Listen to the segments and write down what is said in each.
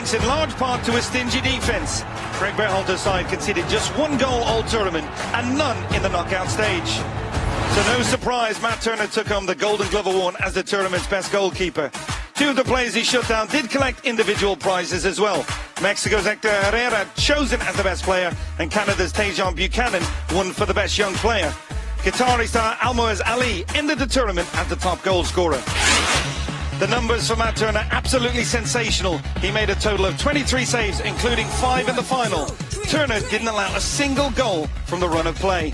thanks in large part to a stingy defence. Greg Berhalter's side conceded just 1 goal all tournament and none in the knockout stage. So no surprise, Matt Turner took home the Golden Glove Award as the tournament's best goalkeeper. 2 of the players he shut down did collect individual prizes as well. Mexico's Hector Herrera chosen as the best player, and Canada's Tajon Buchanan won for the best young player. Qatari star Almoez Ali ended the tournament as the top goal scorer. The numbers for Matt Turner absolutely sensational. He made a total of 23 saves, including 5 in the final. Turner didn't allow a single goal from the run of play.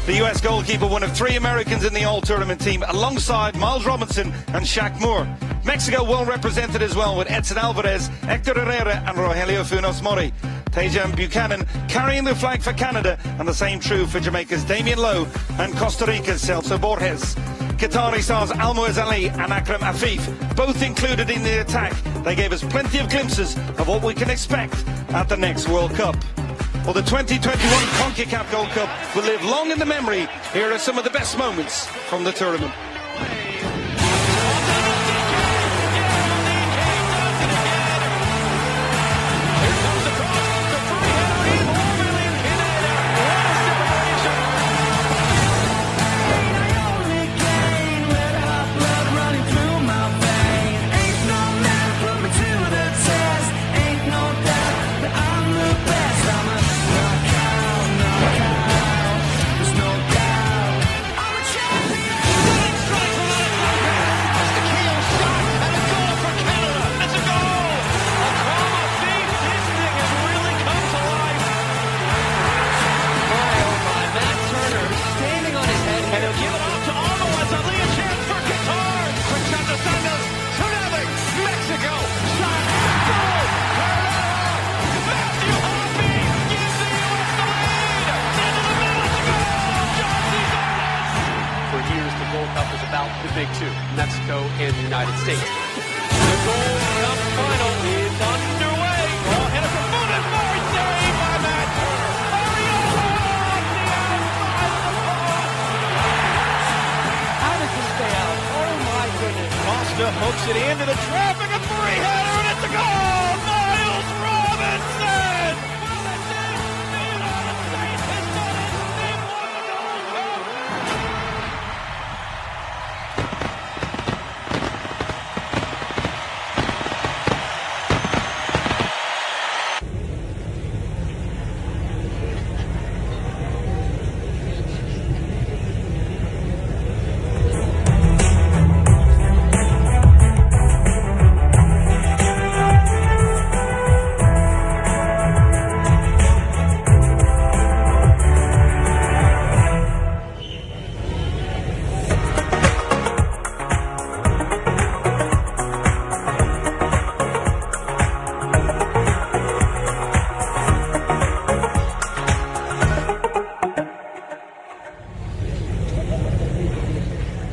The US goalkeeper, one of 3 Americans in the all-tournament team, alongside Miles Robinson and Shaq Moore. Mexico well represented as well, with Edson Alvarez, Hector Herrera and Rogelio Funes Mori. Tajon Buchanan carrying the flag for Canada, and the same true for Jamaica's Damian Lowe and Costa Rica's Celso Borges. Qatari stars Almoez Ali and Akram Afif, both included in the attack. They gave us plenty of glimpses of what we can expect at the next World Cup. Well, the 2021 Concacaf Gold Cup will live long in the memory. Here are some of the best moments from the tournament. The big 2, Mexico and the United States. The Gold Cup final is underway. Oh, and it's a bonus for save by Matt Turner. How does this stay out? Oh my goodness. Costa hooks it into the traffic, a 3-header, and it's a goal! Miles Robinson! Well, that's it. The United States has done it. They've won the Gold Cup.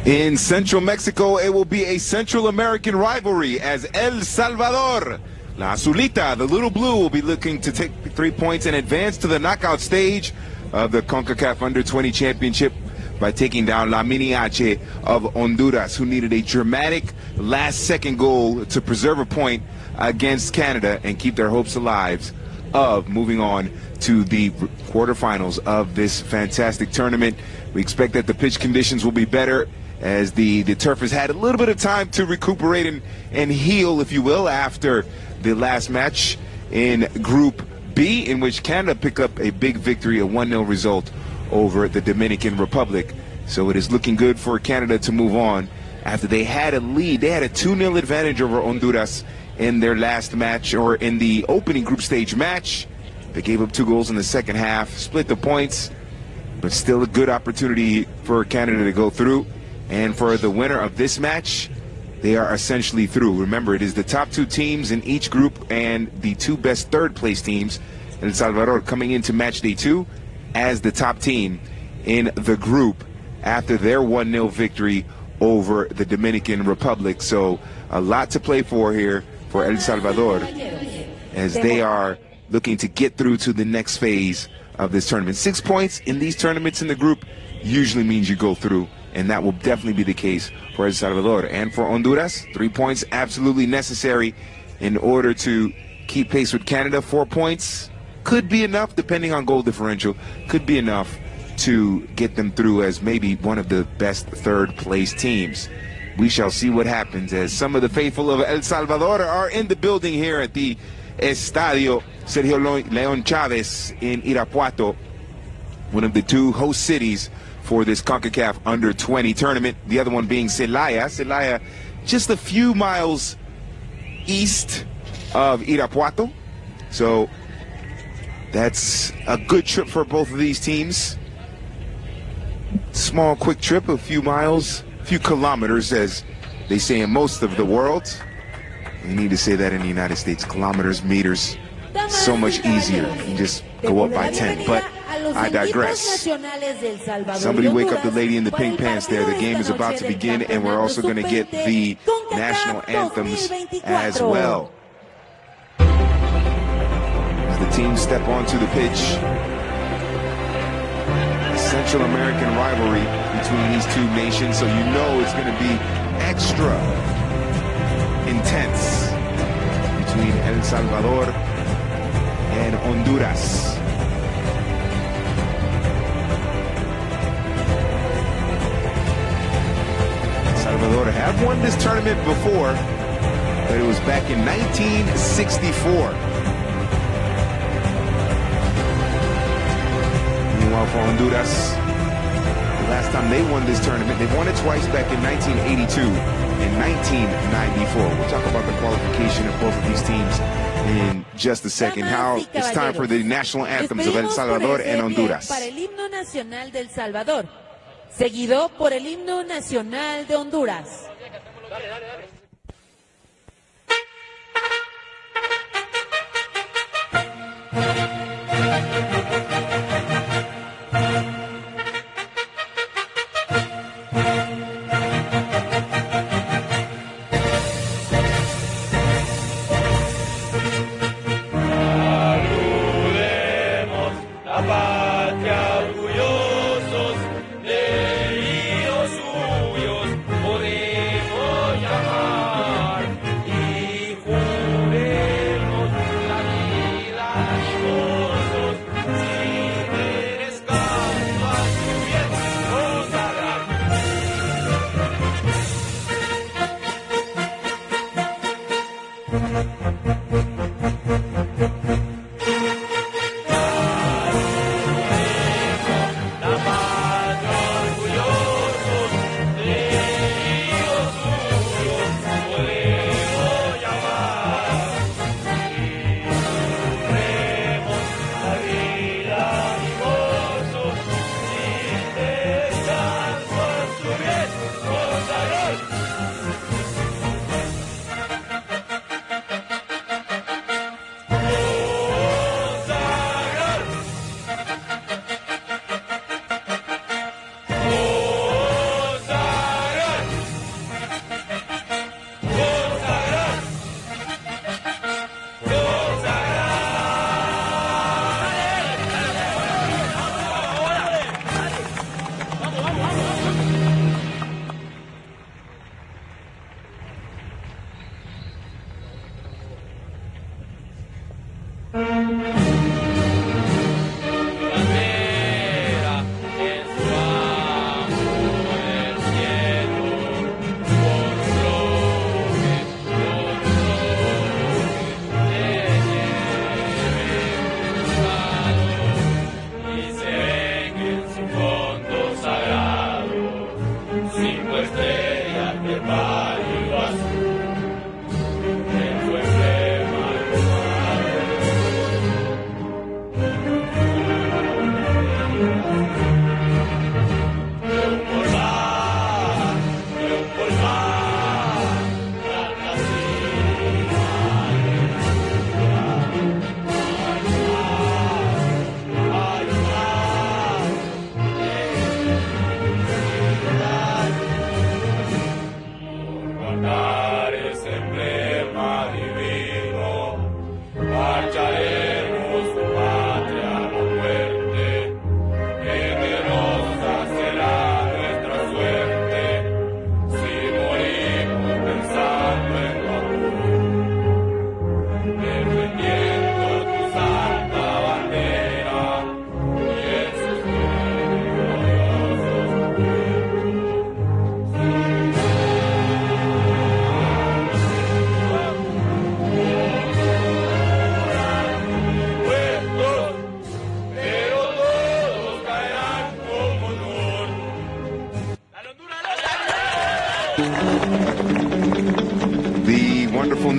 In Central Mexico, it will be a Central American rivalry as El Salvador, La Azulita, the Little Blue, will be looking to take 3 points and advance to the knockout stage of the CONCACAF Under-20 Championship by taking down La Mini H of Honduras, who needed a dramatic last-second goal to preserve a point against Canada and keep their hopes alive of moving on to the quarterfinals of this fantastic tournament. We expect that the pitch conditions will be better, as the turf has had a little bit of time to recuperate and heal, if you will, after the last match in Group B, in which Canada picked up a big victory, a 1-0 result over the Dominican Republic. So it is looking good for Canada to move on after they had a lead. They had a 2-0 advantage over Honduras in their last match, or in the opening group stage match. They gave up 2 goals in the second half, split the points, but still a good opportunity for Canada to go through. And for the winner of this match, they are essentially through. Remember, it is the top 2 teams in each group and the 2 best third-place teams. El Salvador coming into match day 2 as the top team in the group after their 1-0 victory over the Dominican Republic. So a lot to play for here for El Salvador, as they are looking to get through to the next phase of this tournament. 6 points in these tournaments in the group usually means you go through, and that will definitely be the case for El Salvador. And for Honduras, 3 points absolutely necessary in order to keep pace with Canada. 4 points could be enough, depending on goal differential, could be enough to get them through as maybe one of the best third-place teams. We shall see what happens as some of the faithful of El Salvador are in the building here at the Estadio Sergio León Chávez in Irapuato, one of the two host cities for this CONCACAF Under-20 tournament. The other one being Celaya. Celaya just a few miles east of Irapuato. So that's a good trip for both of these teams. Small, quick trip, a few miles, a few kilometers, as they say in most of the world. You need to say that in the United States. Kilometers, meters, so much easier. You just go up by 10. But I digress. Somebody wake up the lady in the pink pants there. The game is about to begin, and we're also going to get the national anthems as well. As the teams step onto the pitch, Central American rivalry between these two nations, so you know it's going to be extra intense between El Salvador and Honduras. El Salvador have won this tournament before, but it was back in 1964. Meanwhile, for Honduras, the last time they won this tournament, they won it twice, back in 1982 and 1994. We'll talk about the qualification of both of these teams in just a second. How it's time for the national anthems of El Salvador and Honduras. Para el himno nacional del Salvador, seguido por el himno nacional de Honduras.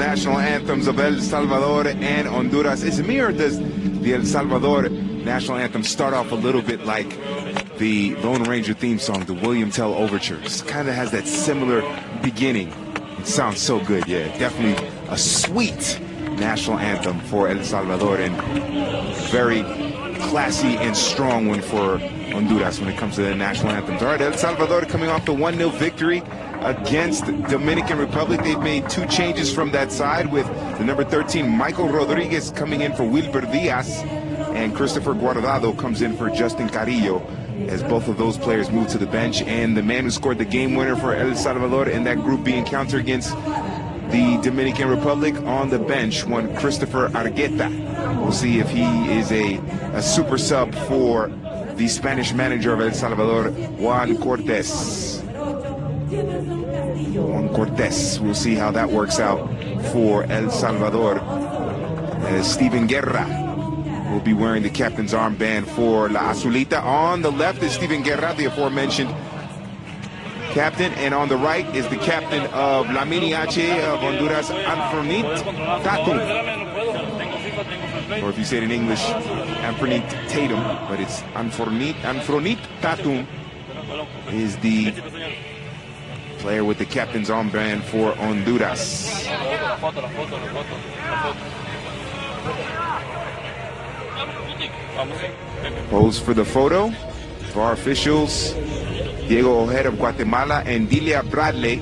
national anthems of El Salvador and Honduras. Ismir, does the El Salvador national anthem start off a little bit like the Lone Ranger theme song, the William Tell Overture? It kind of has that similar beginning. It sounds so good, yeah. Definitely a sweet national anthem for El Salvador, and very classy and strong one for Honduras when it comes to the national anthems. All right, El Salvador coming off the 1-0 victory against Dominican Republic. They've made 2 changes from that side, with the number 13, Michael Rodriguez, coming in for Wilber Diaz, and Christopher Guardado comes in for Justin Carrillo, as both of those players move to the bench. And the man who scored the game winner for El Salvador in that Group B encounter against the Dominican Republic on the bench, one Christopher Argueta. We'll see if he is a super sub for the Spanish manager of El Salvador, Juan Cortés. We'll see how that works out for El Salvador. Steven Guerra will be wearing the captain's armband for La Azulita. On the left is Steven Guerra, the aforementioned captain, and on the right is the captain of La Mini H of Honduras, Anfronit Tatum. Or if you say it in English, Anfronit Tatum, but it's Anfronit Tatum is the player with the captain's armband for Honduras. Pose for the photo for our officials, Diego Ojeda of Guatemala and Delia Bradley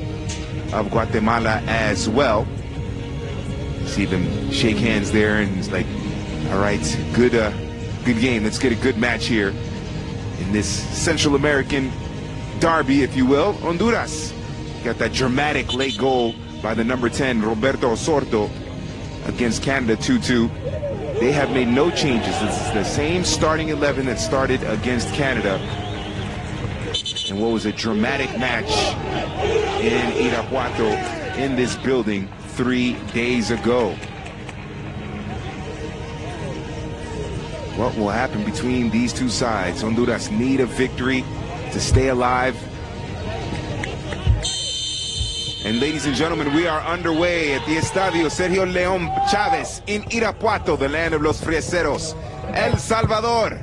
of Guatemala as well. See them shake hands there, and it's like, all right, good game. Let's get a good match here in this Central American derby, if you will. Honduras got that dramatic late goal by the number 10, Roberto Osorto, against Canada, 2-2. They have made no changes. This is the same starting 11 that started against Canada. And what was a dramatic match in Irapuato in this building 3 days ago. What will happen between these two sides? Honduras need a victory to stay alive. And ladies and gentlemen, we are underway at the Estadio Sergio León Chávez in Irapuato, the land of los frieseros. El Salvador.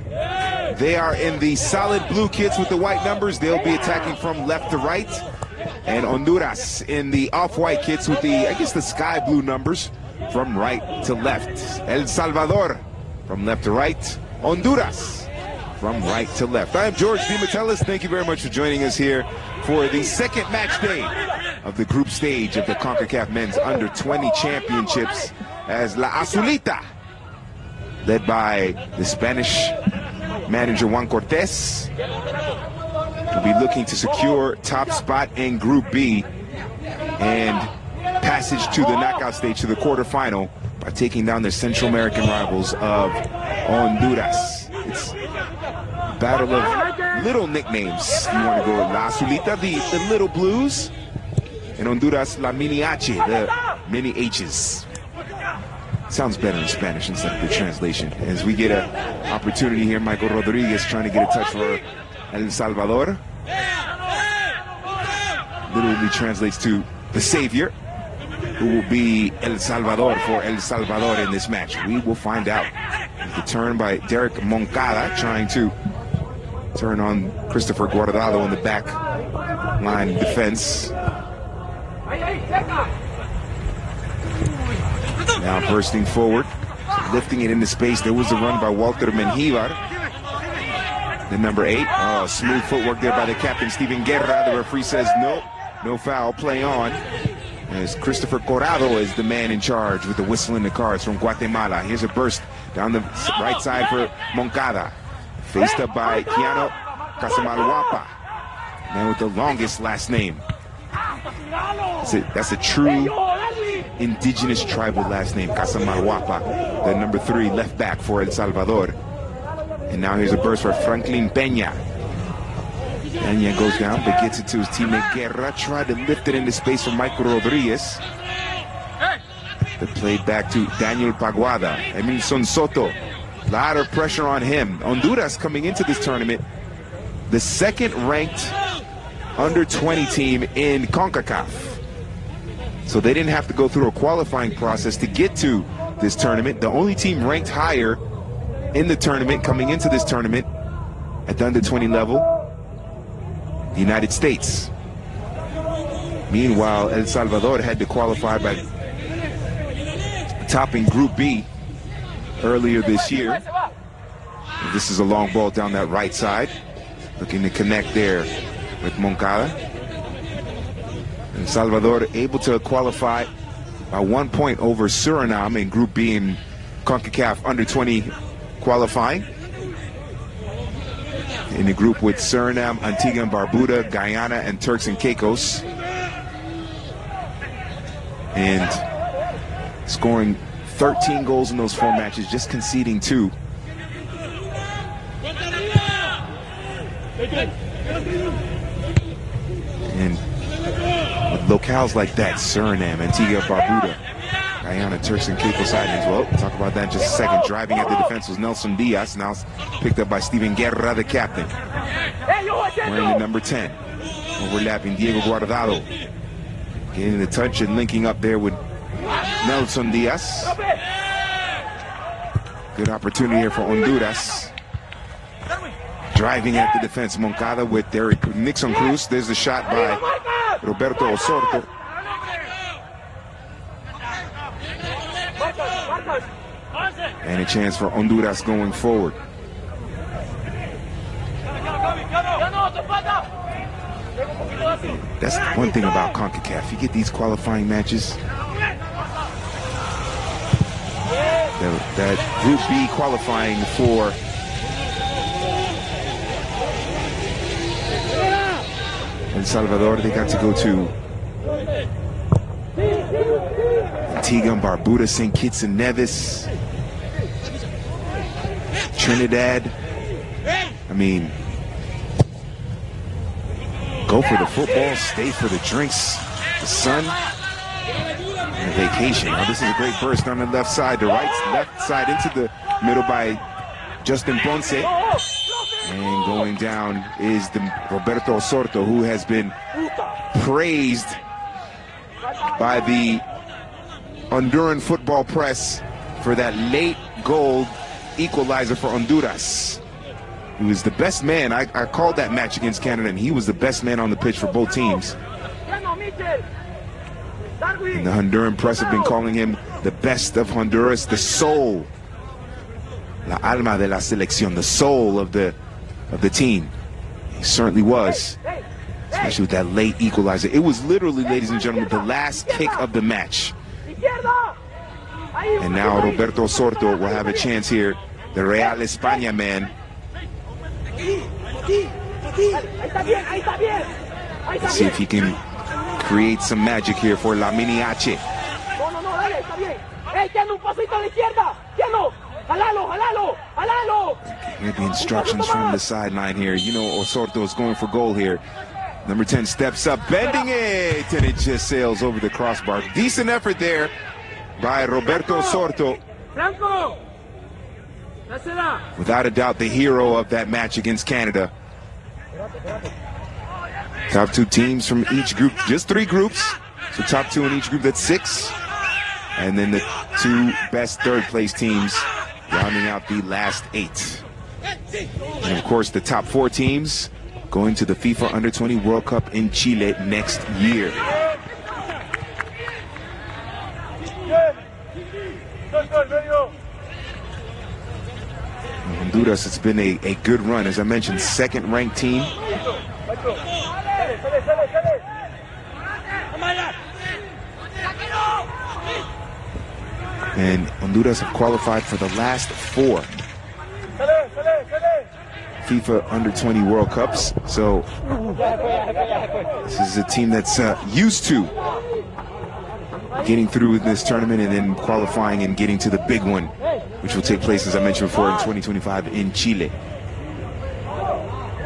They are in the solid blue kits with the white numbers. They'll be attacking from left to right. And Honduras in the off-white kits with the, I guess, the sky blue numbers from right to left. El Salvador from left to right. Honduras from right to left. I am George DeMatteis. Thank you very much for joining us here for the second match day of the group stage of the CONCACAF Men's Under-20 Championships, as La Azulita, led by the Spanish manager Juan Cortés, will be looking to secure top spot in Group B and passage to the knockout stage, to the quarterfinal, by taking down their Central American rivals of Honduras. It's a battle of little nicknames. You want to go La Azulita, the Little Blues, and Honduras, La Mini H, the Mini H's. Sounds better in Spanish instead of the translation. As we get an opportunity here, Michael Rodriguez trying to get a touch for El Salvador. Literally translates to the savior, who will be El Salvador for El Salvador in this match. We will find out. The turn by Derek Moncada, trying to turn on Christopher Guardado in the back line defense. Now bursting forward, lifting it into space. There was a run by Walter Menjivar, the number 8. Oh, smooth footwork there by the captain, Steven Guerra. The referee says no, no foul, play on. As Christopher Corrado is the man in charge with the whistle in the cards from Guatemala. Here's a burst down the right side for Moncada. Faced up by Keanu Casamalhuapa, man with the longest last name. That's a true indigenous tribal last name, Casamalhuapa, the number 3 left back for El Salvador. And now here's a burst for Franklin Peña. Peña goes down, but gets it to his teammate Guerra. Tried to lift it into space for Michael Rodriguez. But played back to Daniel Paguada. Emilson Soto. A lot of pressure on him. Honduras coming into this tournament, the second ranked under-20 team in CONCACAF. So they didn't have to go through a qualifying process to get to this tournament. The only team ranked higher in the tournament, coming into this tournament at the under-20 level, the United States. Meanwhile, El Salvador had to qualify by topping Group B earlier this year. This is a long ball down that right side, looking to connect there with Moncada. El Salvador able to qualify by 1 point over Suriname in Group B in CONCACAF under-20 qualifying. In the group with Suriname, Antigua and Barbuda, Guyana, and Turks and Caicos. And scoring 13 goals in those 4 matches, just conceding 2. And with locales like that, Suriname, Antigua, Barbuda, Guyana, Turks and Caicos Islands. Well, we'll talk about that in just a second. Driving at the defense was Nelson Diaz. Now picked up by Steven Guerra, the captain. Wearing the number 10. Overlapping Diego Guardado. Getting the touch and linking up there with Nelson Diaz. Good opportunity here for Honduras. Driving at the defense, Moncada with Nixon Cruz. There's the shot by Roberto Osorto. And a chance for Honduras going forward. That's one thing about CONCACAF. You get these qualifying matches. That Group B qualifying for El Salvador, they got to go to Antigua and Barbuda, St. Kitts and Nevis, Trinidad. I mean, go for the football, stay for the drinks, the sun, and a vacation. Now this is a great burst on the left side, the left side into the middle by Justin Ponce. And going down is the Roberto Osorto, who has been praised by the Honduran football press for that late goal equalizer for Honduras. He was the best man. I called that match against Canada, and he was the best man on the pitch for both teams. And the Honduran press have been calling him the best of Honduras, the soul, la alma de la selección, the soul of the team. He certainly was, especially with that late equalizer. It was literally, ladies and gentlemen, the last kick of the match. And now Roberto Osorto will have a chance here, the Real España man. Let's see if he can create some magic here for La Mini H. Hear the instructions from the sideline here. You know Osorto is going for goal here. Number 10 steps up, bending it, and it just sails over the crossbar. Decent effort there by Roberto Osorto. Without a doubt, the hero of that match against Canada. Top 2 teams from each group, just 3 groups. So top 2 in each group, that's 6. And then the 2 best third-place teams rounding out the last 8. And of course, the top 4 teams going to the FIFA Under-20 World Cup in Chile next year. Honduras, it's been a good run. As I mentioned, 2nd-ranked team. And Honduras have qualified for the last 4 FIFA Under-20 World Cups. So this is a team that's used to getting through this tournament and then qualifying and getting to the big one, which will take place, as I mentioned before, in 2025 in Chile.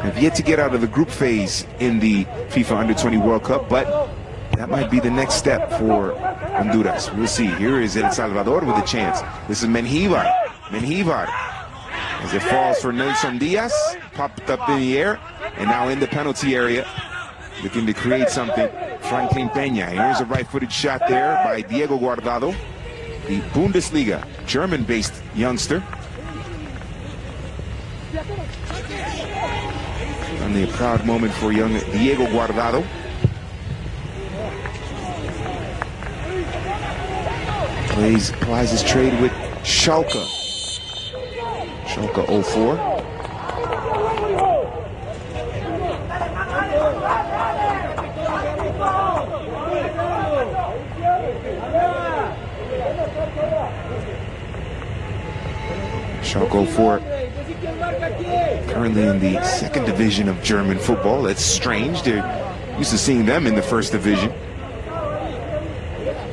Have yet to get out of the group phase in the FIFA Under-20 World Cup, but that might be the next step for Honduras. We'll see. Here is El Salvador with a chance. This is Menjivar. As it falls for Nelson Diaz, popped up in the air, and now in the penalty area, looking to create something Franklin Peña. Here's a right-footed shot there by Diego Guardado, the Bundesliga German-based youngster. Only a proud moment for young Diego Guardado. Applies his trade with Schalke. Schalke 04. Schalke 04, currently in the second division of German football. That's strange. They're used to seeing them in the first division.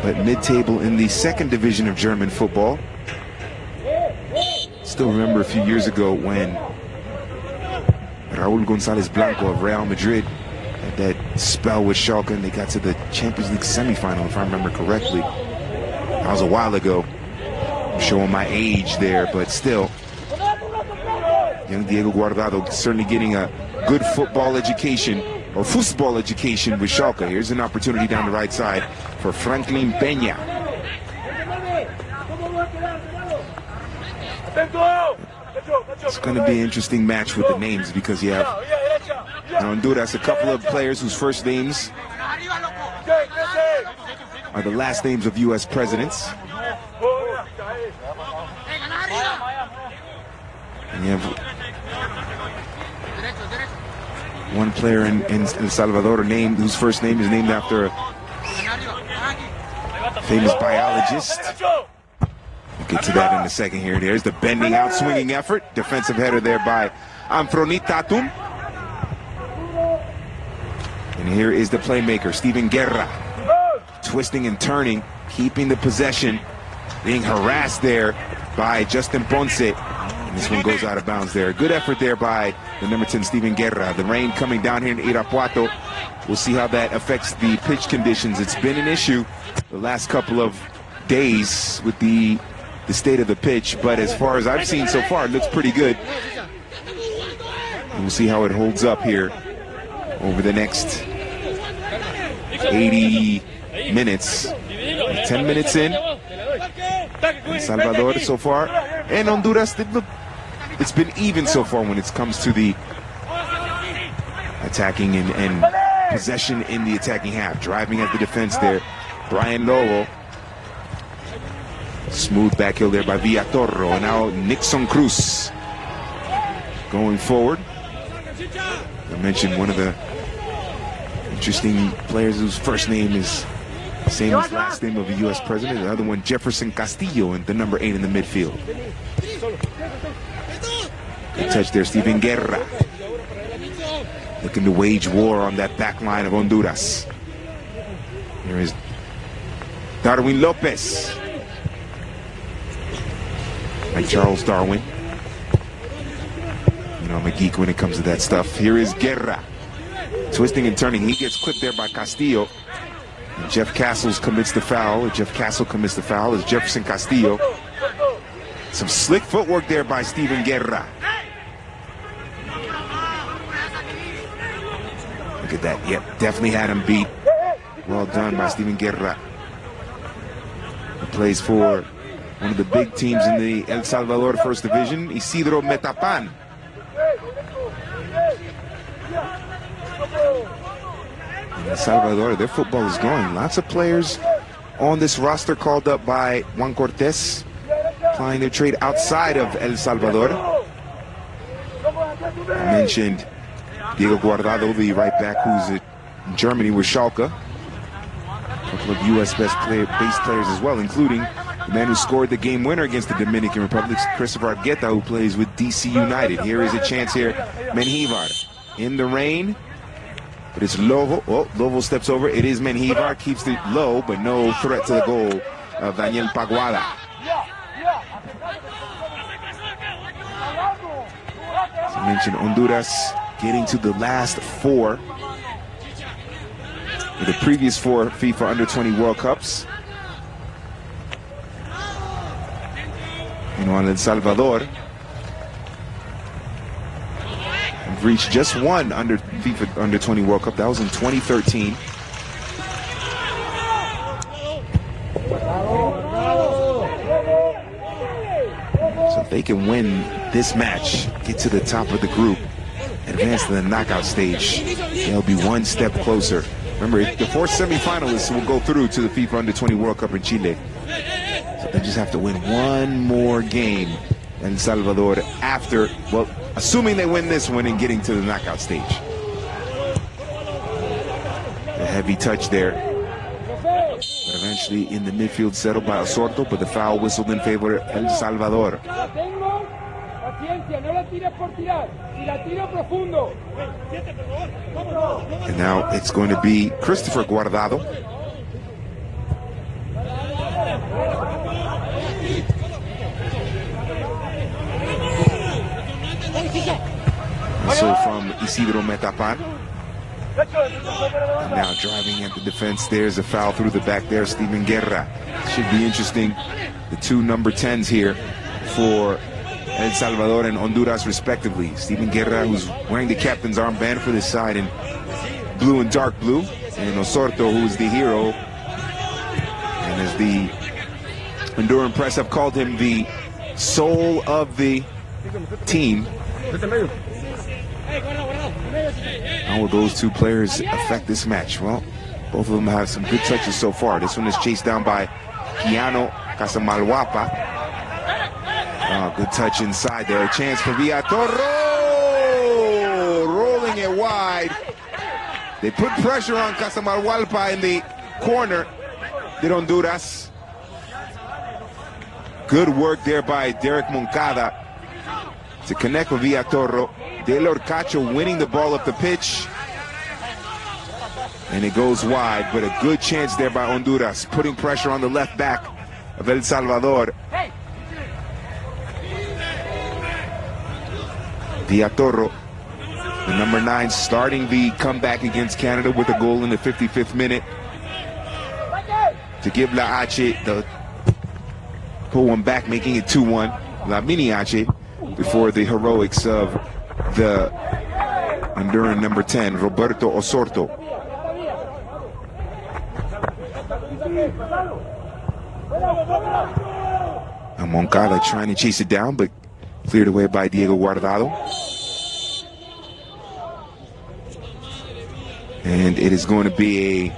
But mid-table in the second division of German football. Still remember a few years ago when Raúl González Blanco of Real Madrid had that spell with Schalke and they got to the Champions League semifinal, if I remember correctly. That was a while ago. I'm showing my age there, but still. Young Diego Guardado certainly getting a good football education, or football education with Schalke. Here's an opportunity down the right side for Franklin Peña. It's going to be an interesting match with the names because you have in Honduras a couple of players whose first names are the last names of U.S. presidents. And you have one player in El Salvador whose first name is named after a famous biologist. We'll get to that in a second here. There's the bending out, swinging effort. Defensive header there by Amfroni Tatum. And here is the playmaker, Steven Guerra. Twisting and turning, keeping the possession, being harassed there by Justin Ponce. And this one goes out of bounds there. Good effort there by the number 10, Steven Guerra. The rain coming down here in Irapuato. We'll see how that affects the pitch conditions. It's been an issue the last couple of days with the state of the pitch, but as far as I've seen so far, it looks pretty good. And we'll see how it holds up here over the next 80 minutes. 10 minutes in. El Salvador so far, and Honduras, it's been even so far when it comes to the attacking and possession in the attacking half. Driving at the defense there, Brian Lobo. Smooth back heel there by Villatoro. And now Nixon Cruz going forward. I mentioned one of the interesting players whose first name is the same as last name of a U.S. president. The other one, Jefferson Castillo, and the number 8 in the midfield. Good touch there, Steven Guerra. Looking to wage war on that back line of Honduras. Here is Darwin Lopez. Like Charles Darwin. You know, I'm a geek when it comes to that stuff. Here is Guerra. Twisting and turning. He gets clipped there by Castillo. And Jeff Castle commits the foul. As Jefferson Castillo. Some slick footwork there by Steven Guerra. Look at that. Yep, definitely had him beat. Well done by Steven Guerra. He plays for one of the big teams in the El Salvador First Division, Isidro Metapan. In El Salvador, their football is growing. Lots of players on this roster called up by Juan Cortés, applying their trade outside of El Salvador. I mentioned Diego Guardado, the right back who's in Germany with Schalke. A couple of U.S.-based players as well, including the man who scored the game winner against the Dominican Republic, Christopher Argueta, who plays with DC United. Here is a chance here. Menjivar in the rain, but it's Lobo. Oh, Lobo steps over. It is Menjivar, keeps it low, but no threat to the goal of Daniel Paguada. As I mentioned, Honduras getting to the last 4 of the previous 4 FIFA Under-20 World Cups. Meanwhile, El Salvador have reached just one FIFA Under-20 World Cup. That was in 2013. they can win this match, get to the top of the group, advance to the knockout stage, they'll be one step closer. Remember, the 4 semifinalists will go through to the FIFA Under-20 World Cup in Chile. So they just have to win one more game in El Salvador after, well, assuming they win this one and getting to the knockout stage. A heavy touch there. But eventually in the midfield settled by Osorto, but the foul whistled in favor of El Salvador. And now it's going to be Christopher Guardado. Also from Isidro Metapan. And now driving at the defense. There's a foul through the back there. Steven Guerra. Should be interesting. The two number 10s here for El Salvador and Honduras respectively. Steven Guerra, who's wearing the captain's armband for this side in blue and dark blue. And Osorto, who's the hero. And as the Honduran press have called him the soul of the team. How will those two players affect this match? Well, both of them have some good touches so far. This one is chased down by Kiano Casamalhuapa. Good touch inside there. A chance for Villatorro. Rolling it wide. They put pressure on Casamalhuapa in the corner. Did Honduras. Good work there by Derek Moncada to connect with Villatorro. Del Orcacho winning the ball up the pitch. And it goes wide, but a good chance there by Honduras, putting pressure on the left back of El Salvador. Villatorro, the number 9, starting the comeback against Canada with a goal in the 55th minute to give La H the pull one back, making it 2-1. La Mini H before the heroics of the Honduran number 10, Roberto Osorto. And Moncada trying to chase it down, but cleared away by Diego Guardado. And it is going to be a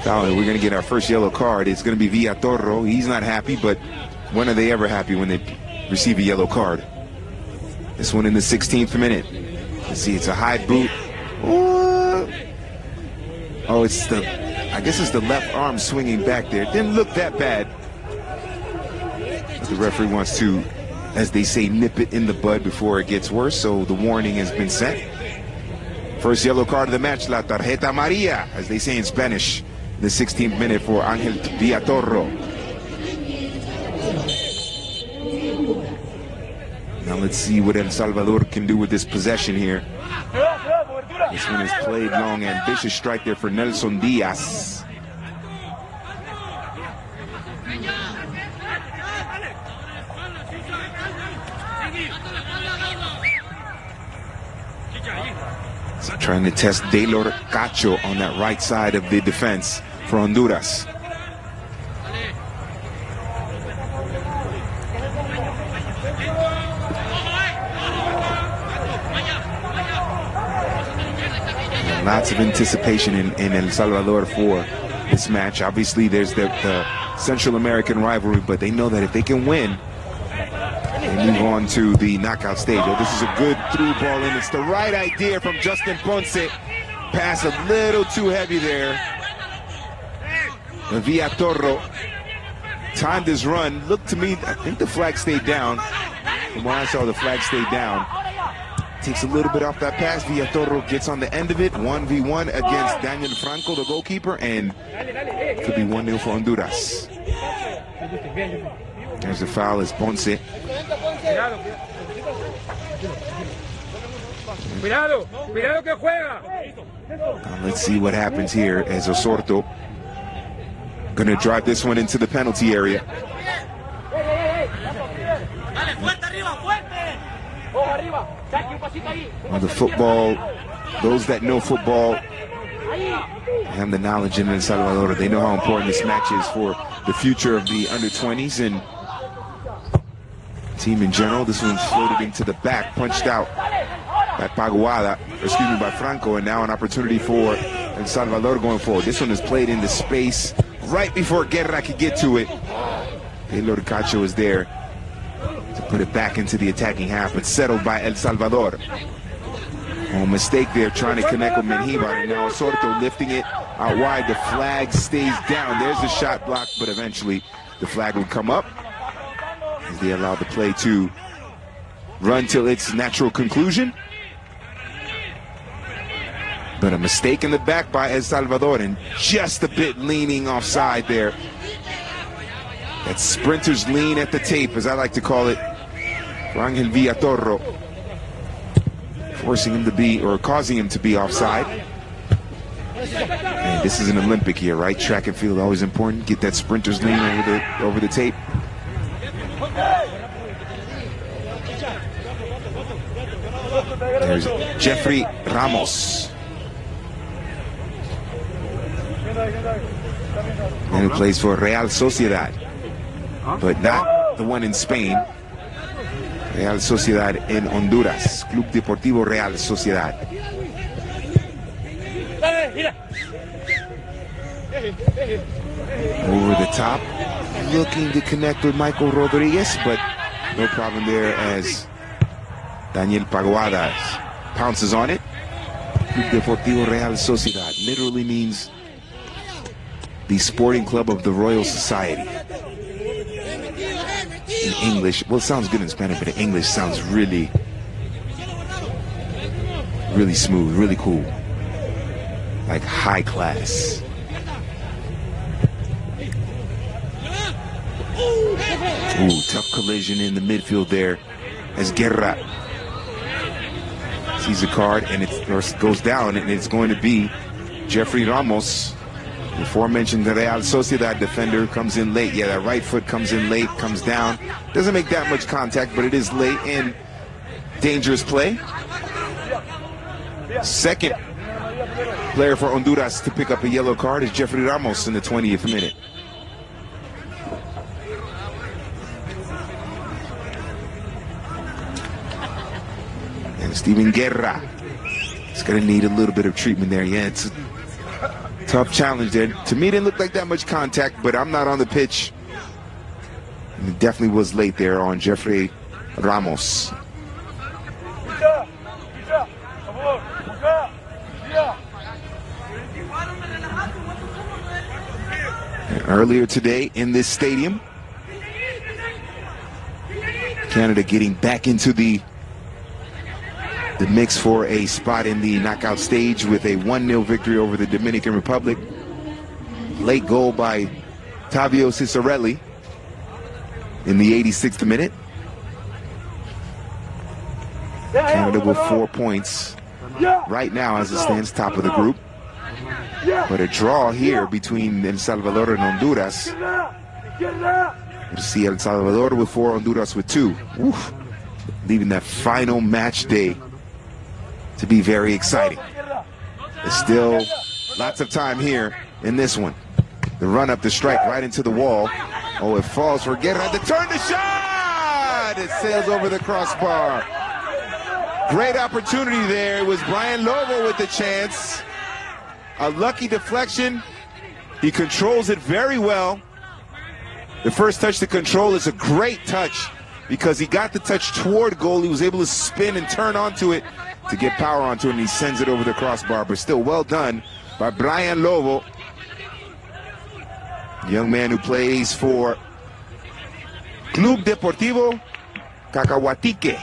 foul. We're going to get our first yellow card. It's going to be Villatorro. He's not happy, but when are they ever happy when they receive a yellow card? This one in the 16th minute. Let's see, it's a high boot. Oh, it's the, I guess it's the left arm swinging back there. Didn't look that bad. But the referee wants to, as they say, nip it in the bud before it gets worse. So the warning has been sent. First yellow card of the match, la tarjeta amarilla, as they say in Spanish. The 16th minute for Ángel Villatorro. Now let's see what El Salvador can do with this possession here. This one is played long, ambitious strike there for Nelson Diaz. So trying to test Del Orcacho on that right side of the defense for Honduras. Lots of anticipation in El Salvador for this match. Obviously, there's the Central American rivalry, but they know that if they can win, they move on to the knockout stage. Oh, this is a good through ball, and it's the right idea from Justin Ponce. Pass a little too heavy there. Villatorro timed his run. Looked to me, I think the flag stayed down. From when I saw, the flag stayed down. Takes a little bit off that pass. Villatorro gets on the end of it. 1v1 against Daniel Franco, the goalkeeper, and could be 1-0 for Honduras. There's a foul as Ponce. Now let's see what happens here as Osorto gonna drive this one into the penalty area. Well, the football, those that know football have the knowledge in El Salvador. They know how important this match is for the future of the under-20s, and team in general. This one's floated into the back, punched out by by Franco, and now an opportunity for El Salvador going forward. This one is played into space right before Guerra could get to it. Taylor Cacho is there to put it back into the attacking half, but settled by El Salvador. Oh, mistake there, trying to connect with Menjivar, and now Osorto lifting it out wide. The flag stays down. There's the shot block, but eventually the flag would come up as they allowed the play to run till its natural conclusion. But a mistake in the back by El Salvador, and just a bit leaning offside there. That sprinter's lean at the tape, as I like to call it, for Angel Villatorro, forcing him to be, or causing him to be offside. And this is an Olympic here, right? Track and field, always important. Get that sprinter's lean over the tape. There's Jeffrey Ramos, and who plays for Real Sociedad, but not the one in Spain. Real Sociedad in Honduras. Club Deportivo Real Sociedad. Over the top, looking to connect with Michael Rodriguez, but no problem there as Daniel Paguadas pounces on it. Club Deportivo Real Sociedad literally means the sporting club of the Royal Society. In English, well, it sounds good in Spanish, but in English sounds really smooth, really cool, like high class. Ooh, tough collision in the midfield there as Guerra sees a card, and it goes down, and it's going to be Jeffrey Ramos. The aforementioned Real Sociedad defender comes in late. Yeah, that right foot comes in late, comes down. Doesn't make that much contact, but it is late in dangerous play. Second player for Honduras to pick up a yellow card is Jeffrey Ramos in the 20th minute. And Steven Guerra is going to need a little bit of treatment there. Yeah, it's tough challenge there. To me, it didn't look like that much contact, but I'm not on the pitch. And it definitely was late there on Jeffrey Ramos. And earlier today in this stadium, Canada getting back into the mix for a spot in the knockout stage with a 1-0 victory over the Dominican Republic. Late goal by Tavio Cicerelli in the 86th minute. Canada with 4 points right now as it stands top of the group. But a draw here between El Salvador and Honduras. We'll see El Salvador with 4, Honduras with 2. Oof. Leaving that final match day to be very exciting. There's still lots of time here in this one. The run up, the strike right into the wall. Oh, it falls for Guerra to turn the shot! It sails over the crossbar. Great opportunity there. It was Brian Lobo with the chance. A lucky deflection. He controls it very well. The first touch to control is a great touch because he got the touch toward goal. He was able to spin and turn onto it to get power onto it, and he sends it over the crossbar. But still well done by Brian Lobo, young man who plays for Club Deportivo Cacahuatique.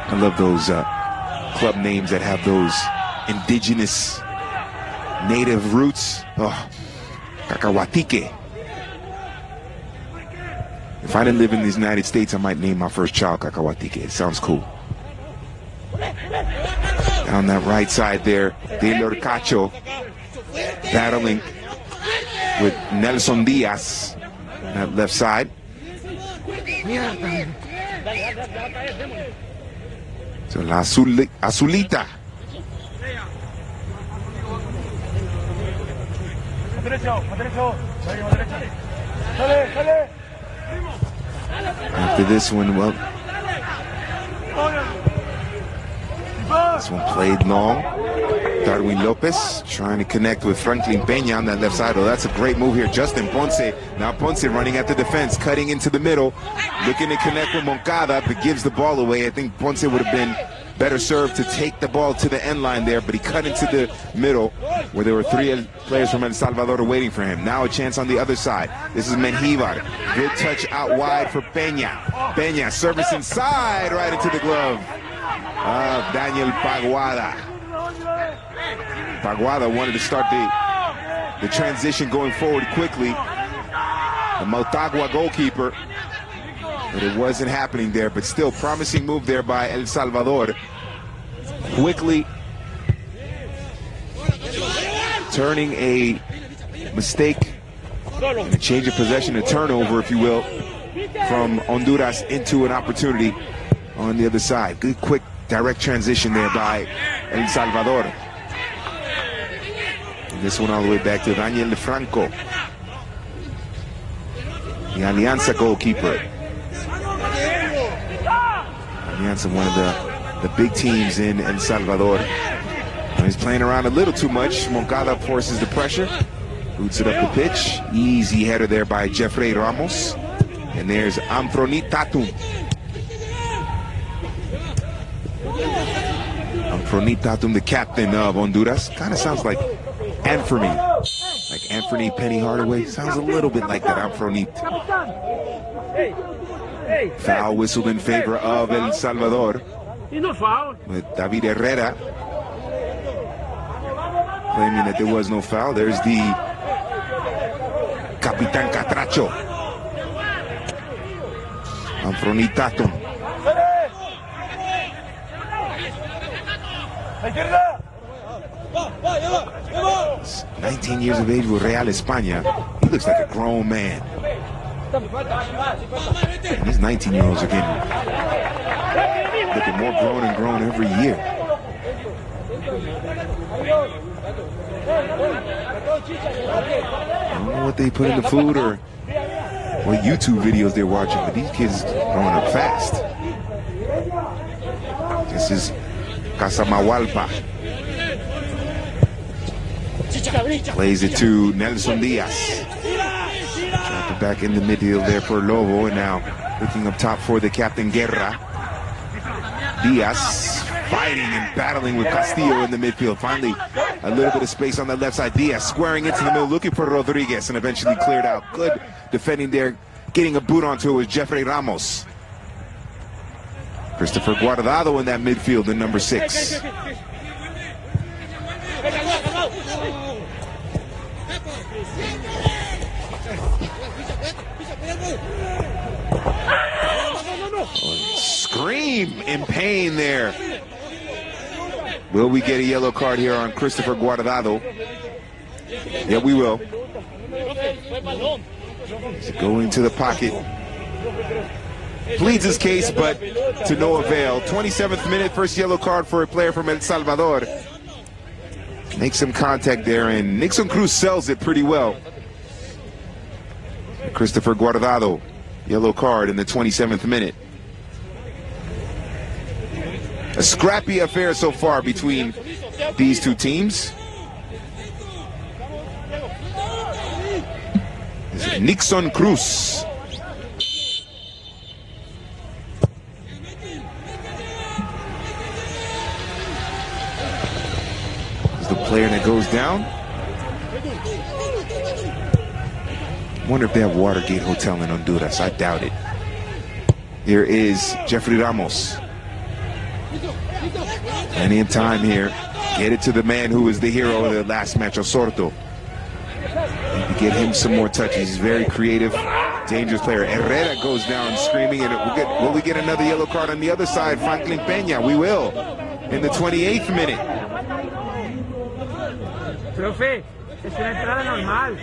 I love those club names that have those indigenous native roots. Oh, Cacahuatique. If I didn't live in the United States, I might name my first child Cacahuatique. It sounds cool. Down that right side there, Taylor Cacho battling with Nelson Diaz on that left side. So La Azulita After this one, well, this one played long. Darwin Lopez trying to connect with Franklin Peña on that left side. Oh, that's a great move here. Justin Ponce. Now Ponce running at the defense, cutting into the middle, looking to connect with Moncada, but gives the ball away. I think Ponce would have been better served to take the ball to the end line there, but he cut into the middle where there were three players from El Salvador waiting for him. Now a chance on the other side. This is Menjivar. Good touch out wide for Peña. Peña service inside right into the glove of Daniel Paguada. Paguada wanted to start the transition going forward quickly. The Motagua goalkeeper. But it wasn't happening there, but still promising move there by El Salvador. Quickly turning a mistake and a change of possession, a turnover, if you will, from Honduras into an opportunity on the other side. Good, quick, direct transition there by El Salvador. And this one all the way back to Daniel Franco, the Alianza goalkeeper. Alianza, one of the big teams in El Salvador. He's playing around a little too much. Moncada forces the pressure, boots it up the pitch. Easy header there by Jeffrey Ramos. And there's Amfroni Tatum. Amfroni Tatum, the captain of Honduras. Kind of sounds like Anthony. Like Anthony Penny Hardaway. Sounds a little bit like that, Amfroni. Foul whistled in favor of El Salvador, with David Herrera claiming that there was no foul. There's the Capitan Catracho, Amfroni Tatum. 19 years of age with Real España. He looks like a grown man. And these 19-year-olds are looking more grown and grown every year. I don't know what they put in the food or what YouTube videos they're watching, but these kids are growing up fast. This is Casamahualpa. Plays it to Nelson Diaz. Dropped it back in the midfield there for Lobo, and now looking up top for the captain Guerra. Diaz fighting and battling with Castillo in the midfield. Finally, a little bit of space on the left side. Diaz squaring into the middle, looking for Rodriguez, and eventually cleared out. Good defending there. Getting a boot onto it was Jeffrey Ramos. Christopher Guardado in that midfield in number 6. Scream in pain there. Will we get a yellow card here on Christopher Guardado? Yeah, we will. He's going to the pocket. Pleads his case, but to no avail. 27th minute, first yellow card for a player from El Salvador. Makes some contact there, and Nixon Cruz sells it pretty well. Christopher Guardado, yellow card in the 27th minute. A scrappy affair so far between these two teams. Nixon Cruz. Is the player that goes down. Wonder if they have Watergate Hotel in Honduras. I doubt it. Here is Jeffrey Ramos. Plenty of time here. Get it to the man who was the hero of the last match, Osorto. Need to get him some more touches. He's very creative, dangerous player. Herrera goes down screaming, and will we get another yellow card on the other side? Franklin Peña, we will. In the 28th minute. Profe, es una entrada normal.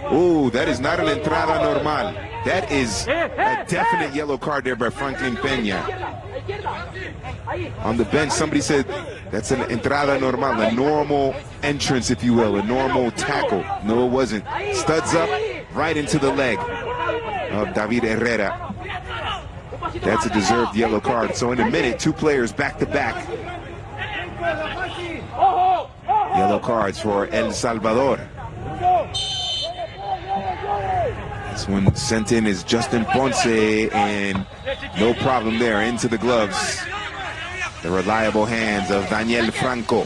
Oh, that is not an entrada normal. That is a definite yellow card there by Franklin Peña. On the bench, somebody said that's an entrada normal, a normal entrance, if you will, a normal tackle. No, it wasn't. Studs up, right into the leg of David Herrera. That's a deserved yellow card. So in a minute, two players back to back. Yellow cards for El Salvador. This one sent in is Justin Ponce, and no problem there. Into the gloves. The reliable hands of Daniel Franco.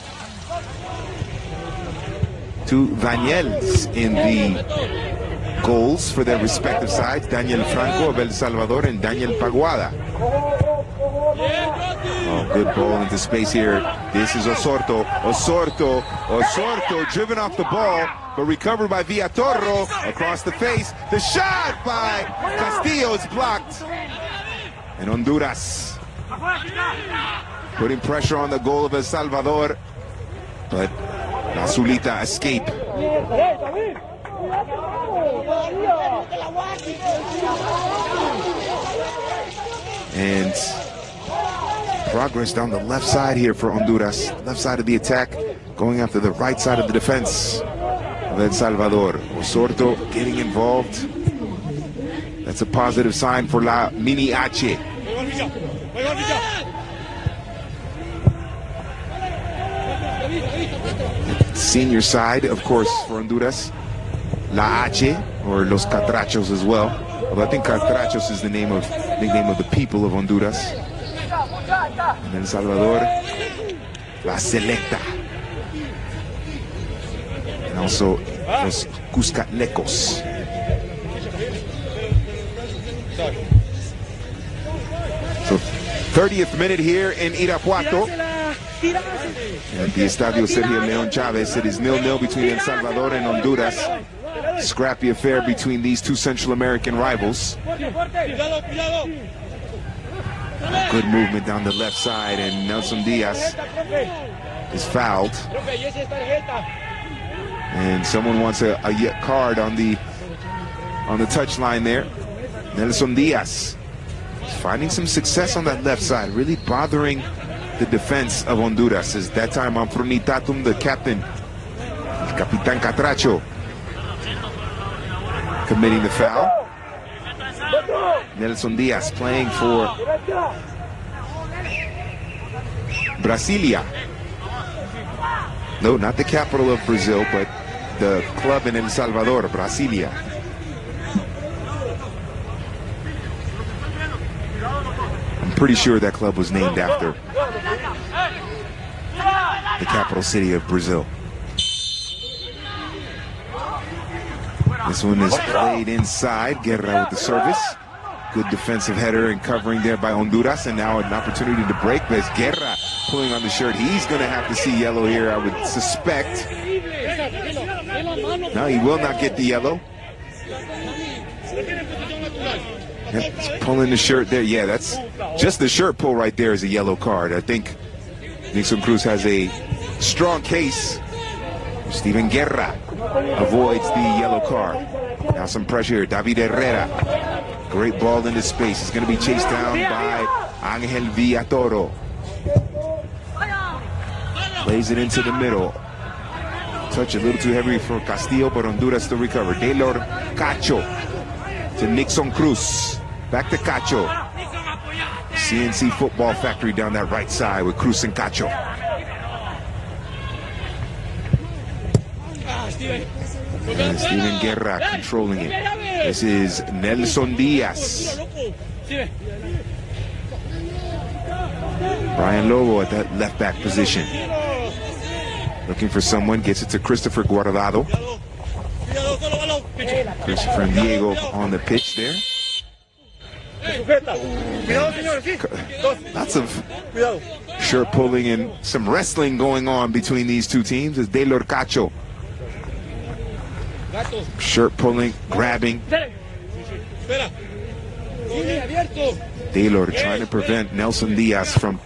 Two Daniels in the goals for their respective sides. Daniel Franco of El Salvador and Daniel Paguada. Oh, good ball into space here. This is Osorto. Osorto driven off the ball, but recovered by Villatoro across the face. The shot by Castillo is blocked. And Honduras putting pressure on the goal of El Salvador, but La Azulita escape. And progress down the left side here for Honduras. Left side of the attack, going after the right side of the defense of El Salvador. Osorto getting involved. That's a positive sign for La Mini H. Senior side, of course, for Honduras. La H, or Los Catrachos as well. Although I think Catrachos is the nickname of the people of Honduras. And El Salvador, La Selecta. And also Los Cuscatlecos. So 30th minute here in Irapuato. At the Estadio Sergio León Chávez, it is 0-0 between El Salvador and Honduras. Scrappy affair between these two Central American rivals. Good movement down the left side, and Nelson Diaz is fouled. And someone wants a card on the touchline there. Nelson Diaz finding some success on that left side, really bothering the defense of Honduras. As that time on Fronitatum, the captain, Capitan Catracho, committing the foul. Nelson Diaz playing for Brasilia. No, not the capital of Brazil, but the club in El Salvador, Brasilia. I'm pretty sure that club was named after the capital city of Brazil. This one is played inside. Guerra with the service. Good defensive header and covering there by Honduras. And now an opportunity to break. There's Guerra pulling on the shirt. He's going to have to see yellow here, I would suspect. No, he will not get the yellow. Yep, he's pulling the shirt there. Yeah, that's just the shirt pull right there is a yellow card. I think Nixon Cruz has a strong case. Steven Guerra avoids the yellow card. Now some pressure here. David Herrera. Great ball into space. It's going to be chased down by Angel Villatoro. Plays it into the middle. Touch a little too heavy for Castillo, but Honduras to recover. Taylor Cacho to Nixon Cruz. Back to Cacho. CNC Football Factory down that right side with Cruz and Cacho. And Steven Guerra controlling it. This is Nelson Diaz. Brian Lobo at that left back position. Looking for someone, gets it to Christopher Guardado. Christopher and Diego on the pitch there. Lots of shirt pulling and some wrestling going on between these two teams. As Taylor Cacho. Shirt pulling, grabbing. Taylor trying to prevent Nelson Diaz from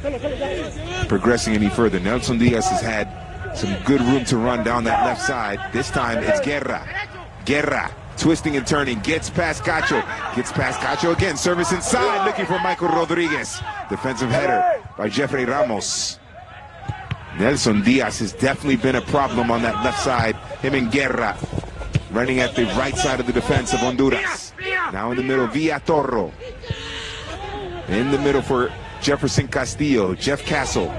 progressing any further. Nelson Diaz has had some good room to run down that left side. This time it's Guerra. Guerra twisting and turning, gets past Cacho again, service inside, looking for Michael Rodriguez. Defensive header by Jeffrey Ramos. Nelson Diaz has definitely been a problem on that left side. Him and Guerra running at the right side of the defense of Honduras. Now in the middle, Villatorro. In the middle for Jefferson Castillo, Jeff Castle.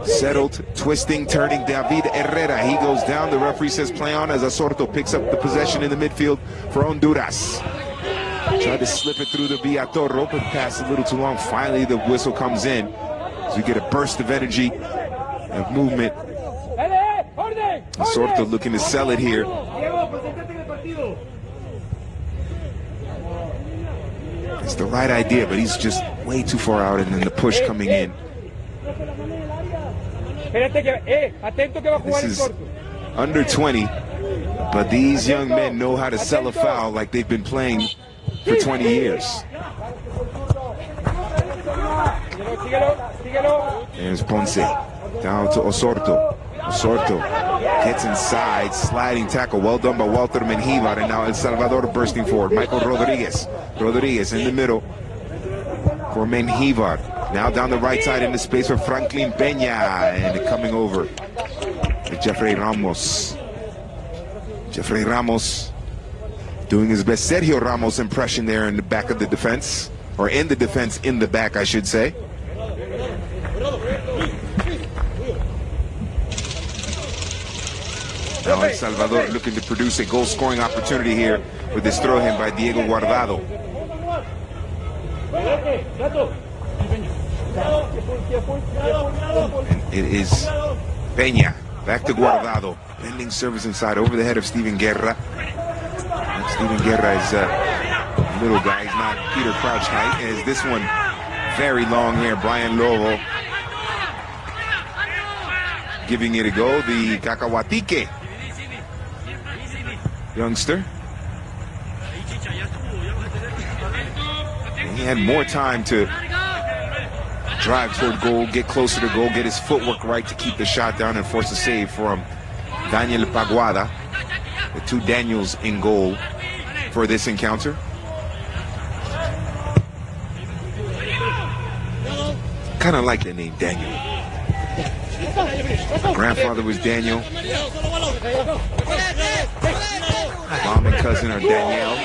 Settled, twisting, turning, David Herrera. He goes down. The referee says play on as Osorto picks up the possession in the midfield for Honduras. Tried to slip it through the Villatorro, but passed a little too long. Finally, the whistle comes in. So we get a burst of energy, of movement. Osorto looking to sell it here. It's the right idea, but he's just way too far out, and then the push coming in. This is under 20, but these young men know how to sell a foul like they've been playing for 20 years. There's Ponce, down to Osorto. Osorto gets inside, sliding tackle, well done by Walter Menjivar, and now El Salvador bursting forward. Michael Rodriguez in the middle for Menjivar. Now down the right side in the space for Franklin Peña, and coming over to Jeffrey Ramos. Jeffrey Ramos doing his best Sergio Ramos impression there in the back of the defense, or in the defense in the back, I should say. Now El Salvador looking to produce a goal-scoring opportunity here with this throw-in by Diego Guardado. It is Peña, back to Guardado, bending service inside over the head of Steven Guerra. And Steven Guerra is a little guy, he's not Peter Crouch height. As this one, very long hair, Brian Lobo giving it a go, the Cacahuatique youngster. And he had more time to drive toward goal, get closer to goal, get his footwork right to keep the shot down and force a save from Daniel Paguada. The two Daniels in goal for this encounter. Kind of like the name Daniel. My grandfather was Daniel. Mom and cousin are Danielle.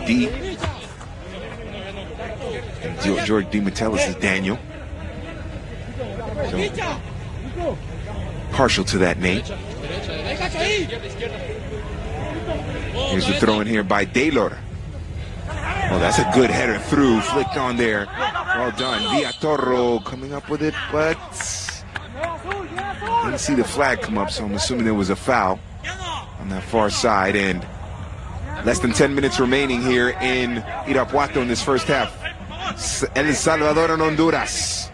D. And George DiMatteis is Daniel. So, partial to that name. Here's the throw in here by Daylor. Oh, that's a good header through, flicked on there. Well done. Villatorro coming up with it, but didn't see the flag come up, so I'm assuming there was a foul on that far side. And less than 10 minutes remaining here in Irapuato in this first half. El Salvador and Honduras.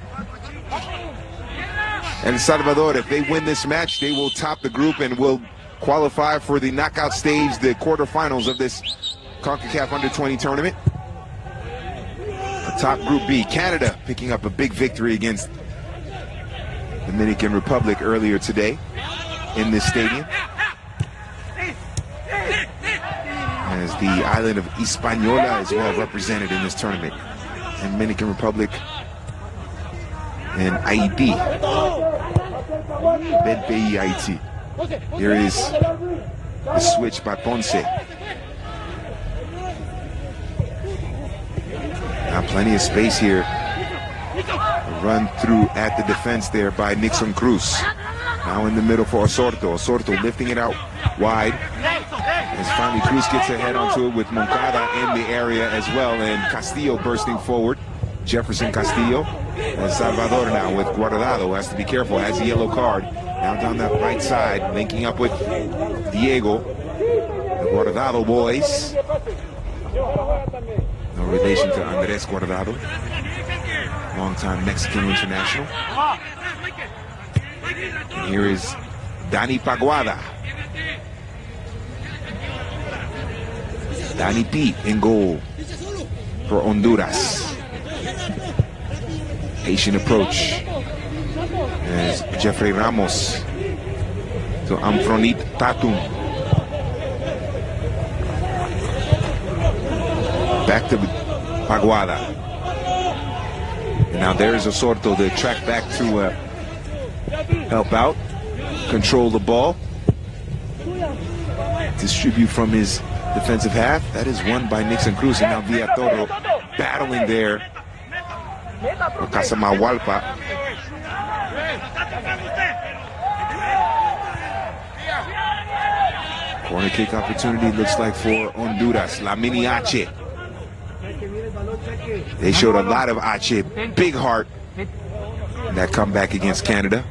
El Salvador, if they win this match, they will top the group and will qualify for the knockout stage, the quarterfinals of this CONCACAF Under-20 tournament. Top Group B, Canada picking up a big victory against Dominican Republic earlier today in this stadium, as the island of Hispaniola is well represented in this tournament. Dominican Republic and Haiti. Bel pays Haiti. Here is the switch by Ponce. Now plenty of space here. Run through at the defense there by Nixon Cruz. Now in the middle for Osorto. Osorto lifting it out wide. As finally Cruz gets a head onto it with Moncada in the area as well. And Castillo bursting forward. Jefferson Castillo. And Salvador now with Guardado. Has to be careful. Has a yellow card. Now down that right side. Linking up with Diego. The Guardado boys. No relation to Andres Guardado. Longtime Mexican international. And here is Dani Paguada. Dani P in goal for Honduras. Patient approach as Jeffrey Ramos to Amfronit Tatum. Back to Paguada. And now there's Osorto to track back to help out, control the ball, distribute from his defensive half. That is won by Nixon Cruz. And now Villatoro battling there for Casamahualpa. Corner kick opportunity looks like for Honduras. La Mini Ache. They showed a lot of Ache, big heart, in that comeback against Canada.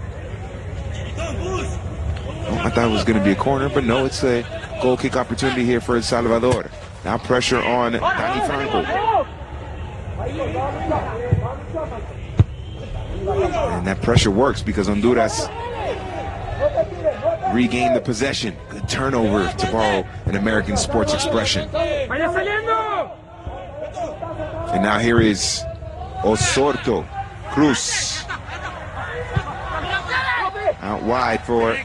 Oh, I thought it was going to be a corner, but no, it's a goal kick opportunity here for El Salvador. Now pressure on Dani Franco. And that pressure works because Honduras regained the possession. Good turnover, to borrow an American sports expression. And now here is Osorto Cruz. Out wide for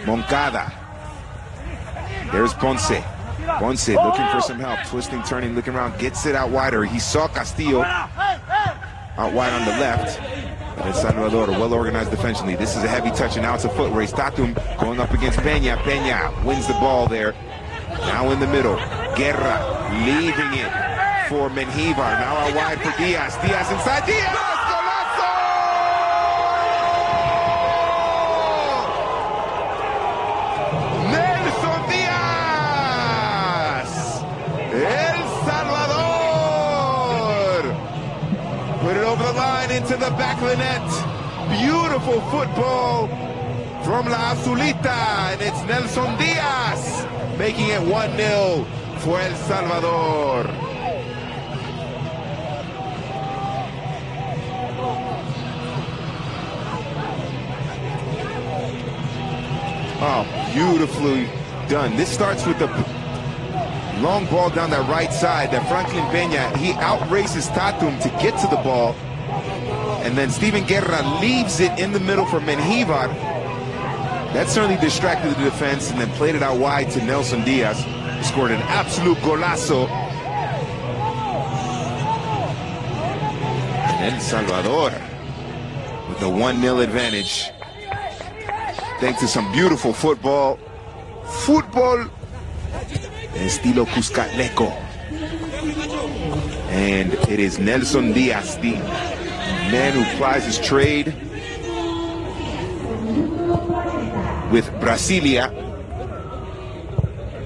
Moncada. There's Ponce. Ponce looking for some help. Twisting, turning, looking around. Gets it out wider. He saw Castillo out wide on the left. But El Salvador, well organized defensively. This is a heavy touch, and now it's a foot race. Tatum going up against Peña. Peña wins the ball there. Now in the middle. Guerra leaving it for Menjivar. Now out wide for Diaz. Diaz inside. Diaz! Golazo! Nelson Diaz! El Salvador! Put it over the line into the back of the net. Beautiful football from La Azulita. And it's Nelson Diaz making it 1-0 for El Salvador. Oh, beautifully done. This starts with the long ball down that right side that Franklin Peña, he outraces Tatum to get to the ball. And then Steven Guerra leaves it in the middle for Menjivar. That certainly distracted the defense, and then played it out wide to Nelson Diaz, who scored an absolute golazo. And El Salvador with a 1-0 advantage. Thanks to some beautiful football. Football estilo Cuscatleco. And it is Nelson Diaz, the man who plies his trade with Brasilia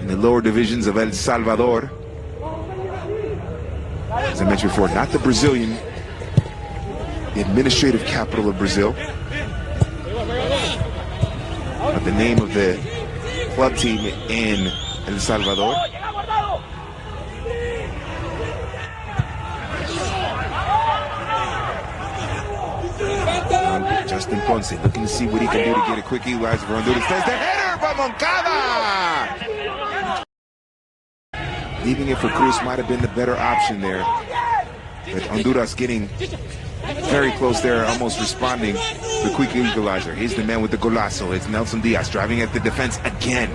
in the lower divisions of El Salvador. As I mentioned before, not the Brazilian, the administrative capital of Brazil. But the name of the club team in El Salvador. Justin Ponce looking to see what he can do to get a quick equalizer for Honduras. There's the header by Moncada! Leaving it for Cruz might have been the better option there. But Honduras getting very close there, almost responding to the quick equalizer. Here's the man with the golazo. It's Nelson Diaz driving at the defense again.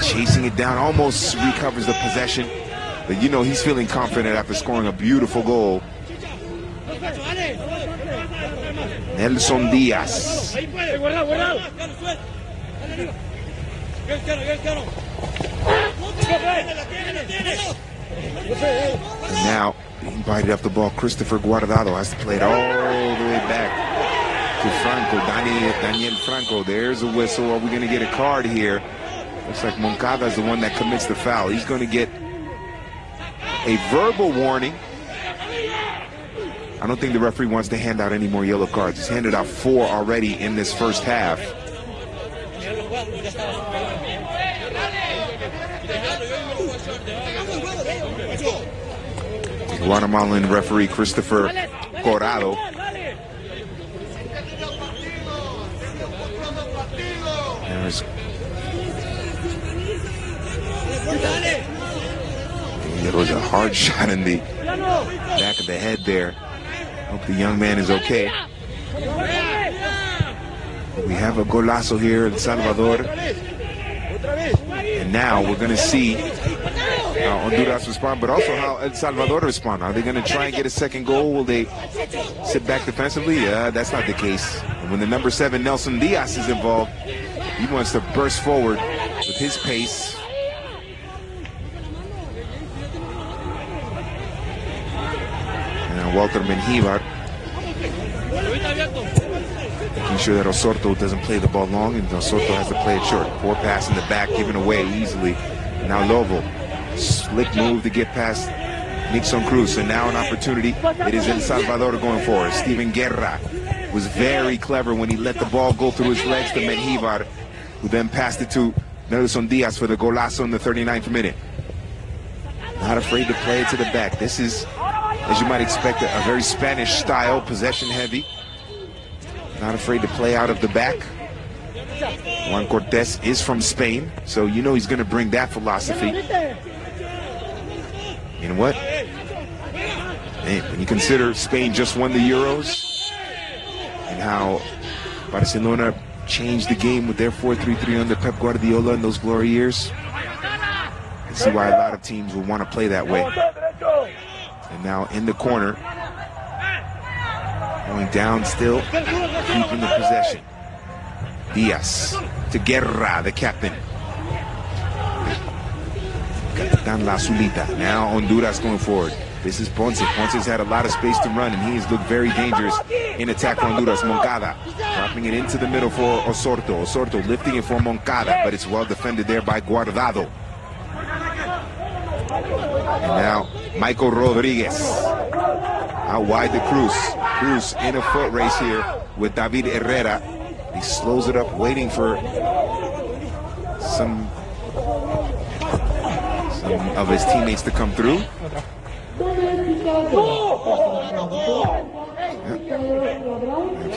Chasing it down, almost recovers the possession. But you know he's feeling confident after scoring a beautiful goal. Nelson Diaz. And now, being bited off the ball, Christopher Guardado has to play it all the way back to Franco, Daniel Franco. There's a whistle. Are we going to get a card here? Looks like Moncada is the one that commits the foul. He's going to get a verbal warning. I don't think the referee wants to hand out any more yellow cards. He's handed out 4 already in this first half. Guatemalan referee Christopher Corrado. There was a hard shot in the back of the head there. Hope the young man is okay. We have a golazo here in Salvador. And now we're going to see how Honduras respond, but also how El Salvador respond. Are they going to try and get a second goal? Will they sit back defensively? Yeah, that's not the case. And when the number 7, Nelson Diaz, is involved, he wants to burst forward with his pace. And Walter Menjivar making sure that Osorto doesn't play the ball long, and Osorto has to play it short. Poor pass in the back, given away easily. Now Lobo, slick move to get past Nixon Cruz, and now an opportunity. It is El Salvador going forward. Steven Guerra was very clever when he let the ball go through his legs to Menjivar, who then passed it to Nelson Diaz for the golazo in the 39th minute. Not afraid to play it to the back. This is, as you might expect, a very Spanish style, possession heavy. Not afraid to play out of the back. Juan Cortés is from Spain, so you know he's going to bring that philosophy. You know what? Man, when you consider Spain just won the Euros and how Barcelona changed the game with their 4-3-3 under Pep Guardiola in those glory years, you see why a lot of teams will want to play that way. And now in the corner, going down still, keeping the possession. Diaz to Guerra, the captain. Capitan La Azulita. Now Honduras going forward. This is Ponce. Ponce's had a lot of space to run, and he has looked very dangerous in attack for Honduras. Moncada dropping it into the middle for Osorto. Osorto lifting it for Moncada, but it's well defended there by Guardado. And now Michael Rodriguez. Out wide to Cruz. Cruz in a foot race here with David Herrera. He slows it up, waiting for some of his teammates to come through.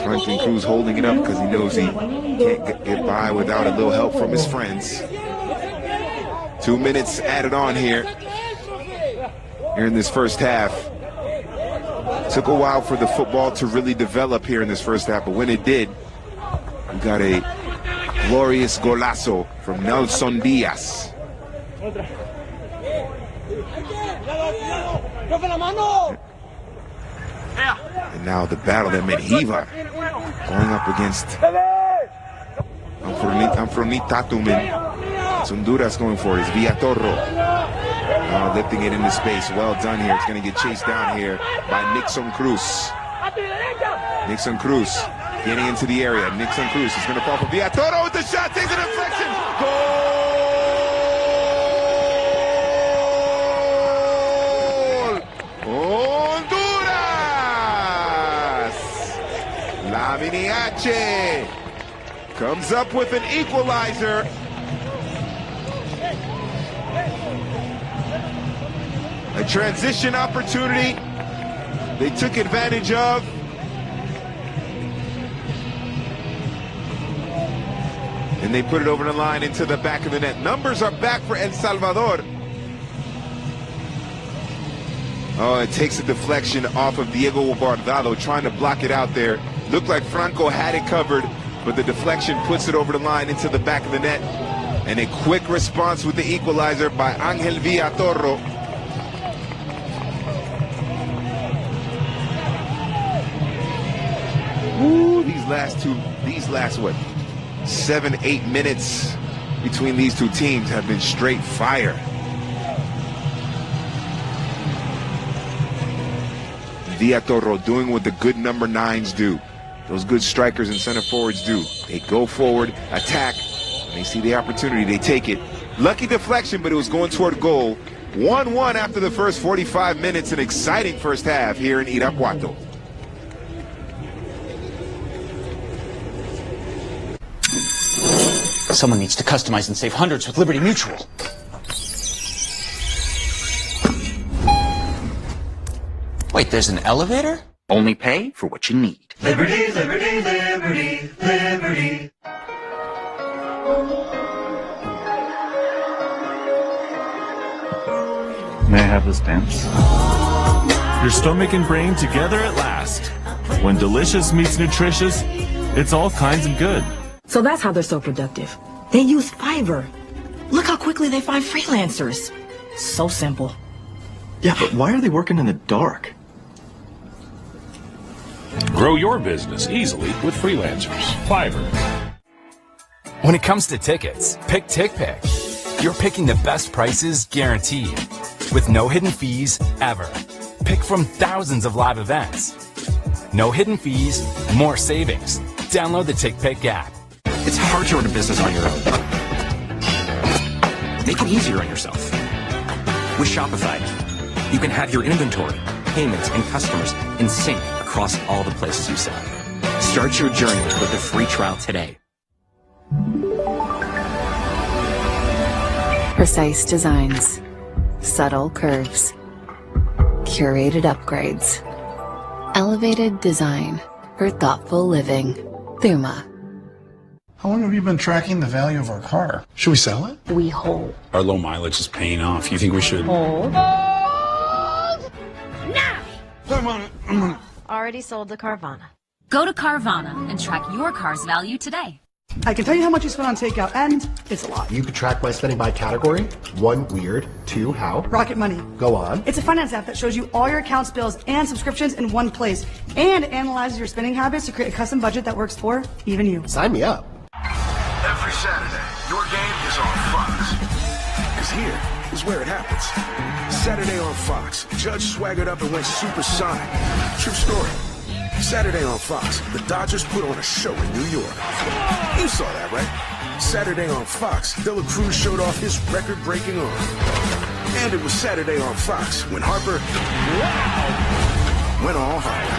Franklin Cruz holding it up because he knows he can't get by without a little help from his friends. 2 minutes added on here in this first half. Took a while for the football to really develop here in this first half, but when it did, we got a glorious golazo from Nelson Diaz. And now the battle that Menjivar going up against Amfronitatum, and Honduras going for it. It's Villatorro. Lifting it into space. Well done here. It's going to get chased down here by Nixon Cruz. Nixon Cruz getting into the area. Nixon Cruz is going to fall for Villatorro with the shot. Takes a deflection. Goal! Honduras! La Miniache comes up with an equalizer. A transition opportunity they took advantage of. And they put it over the line into the back of the net. Numbers are back for El Salvador. Oh, it takes a deflection off of Diego Guardado, trying to block it out there. Looked like Franco had it covered, but the deflection puts it over the line into the back of the net. And a quick response with the equalizer by Angel Villatorro. Ooh, these last what, 7-8 minutes between these two teams have been straight fire. Villatorro doing what the good number 9s do. Those good strikers and center forwards do. They go forward, attack, and they see the opportunity, they take it. Lucky deflection, but it was going toward goal. 1-1 after the first 45 minutes, an exciting first half here in Irapuato. Someone needs to customize and save hundreds with Liberty Mutual. Wait, there's an elevator? Only pay for what you need. Liberty, liberty, liberty, liberty. May I have this dance? Your stomach and brain together at last. When delicious meets nutritious, It's all kinds of good. So that's how they're so productive. They use Fiverr. Look how quickly they find freelancers. So simple. Yeah, but why are they working in the dark? Grow your business easily with freelancers. Fiverr. When it comes to tickets, pick TickPick. You're picking the best prices guaranteed, with no hidden fees ever. Pick from thousands of live events. No hidden fees, more savings. Download the TickPick app. It's hard to run a business on your own. Make it easier on yourself. With Shopify, you can have your inventory, payments, and customers in sync across all the places you sell. Start your journey with a free trial today. Precise designs, subtle curves, curated upgrades, elevated design for thoughtful living. Thuma. How long have you been tracking the value of our car? Should we sell it? We hold. Our low mileage is paying off. You think we should? Hold. Now! I'm on it. Already sold the Carvana. Go to Carvana and track your car's value today. I can tell you how much you spent on takeout, and it's a lot. You could track my spending by category. 1, weird. 2, how? Rocket Money. Go on. It's a finance app that shows you all your accounts, bills, and subscriptions in one place, and analyzes your spending habits to create a custom budget that works for even you. Sign me up. Every Saturday, your game is on Fox. Because here is where it happens. Saturday on Fox, Judge swaggered up and went supersonic. True story. Saturday on Fox, the Dodgers put on a show in New York. You saw that, right? Saturday on Fox, Dela Cruz showed off his record-breaking arm. And it was Saturday on Fox when Harper, went all Harper.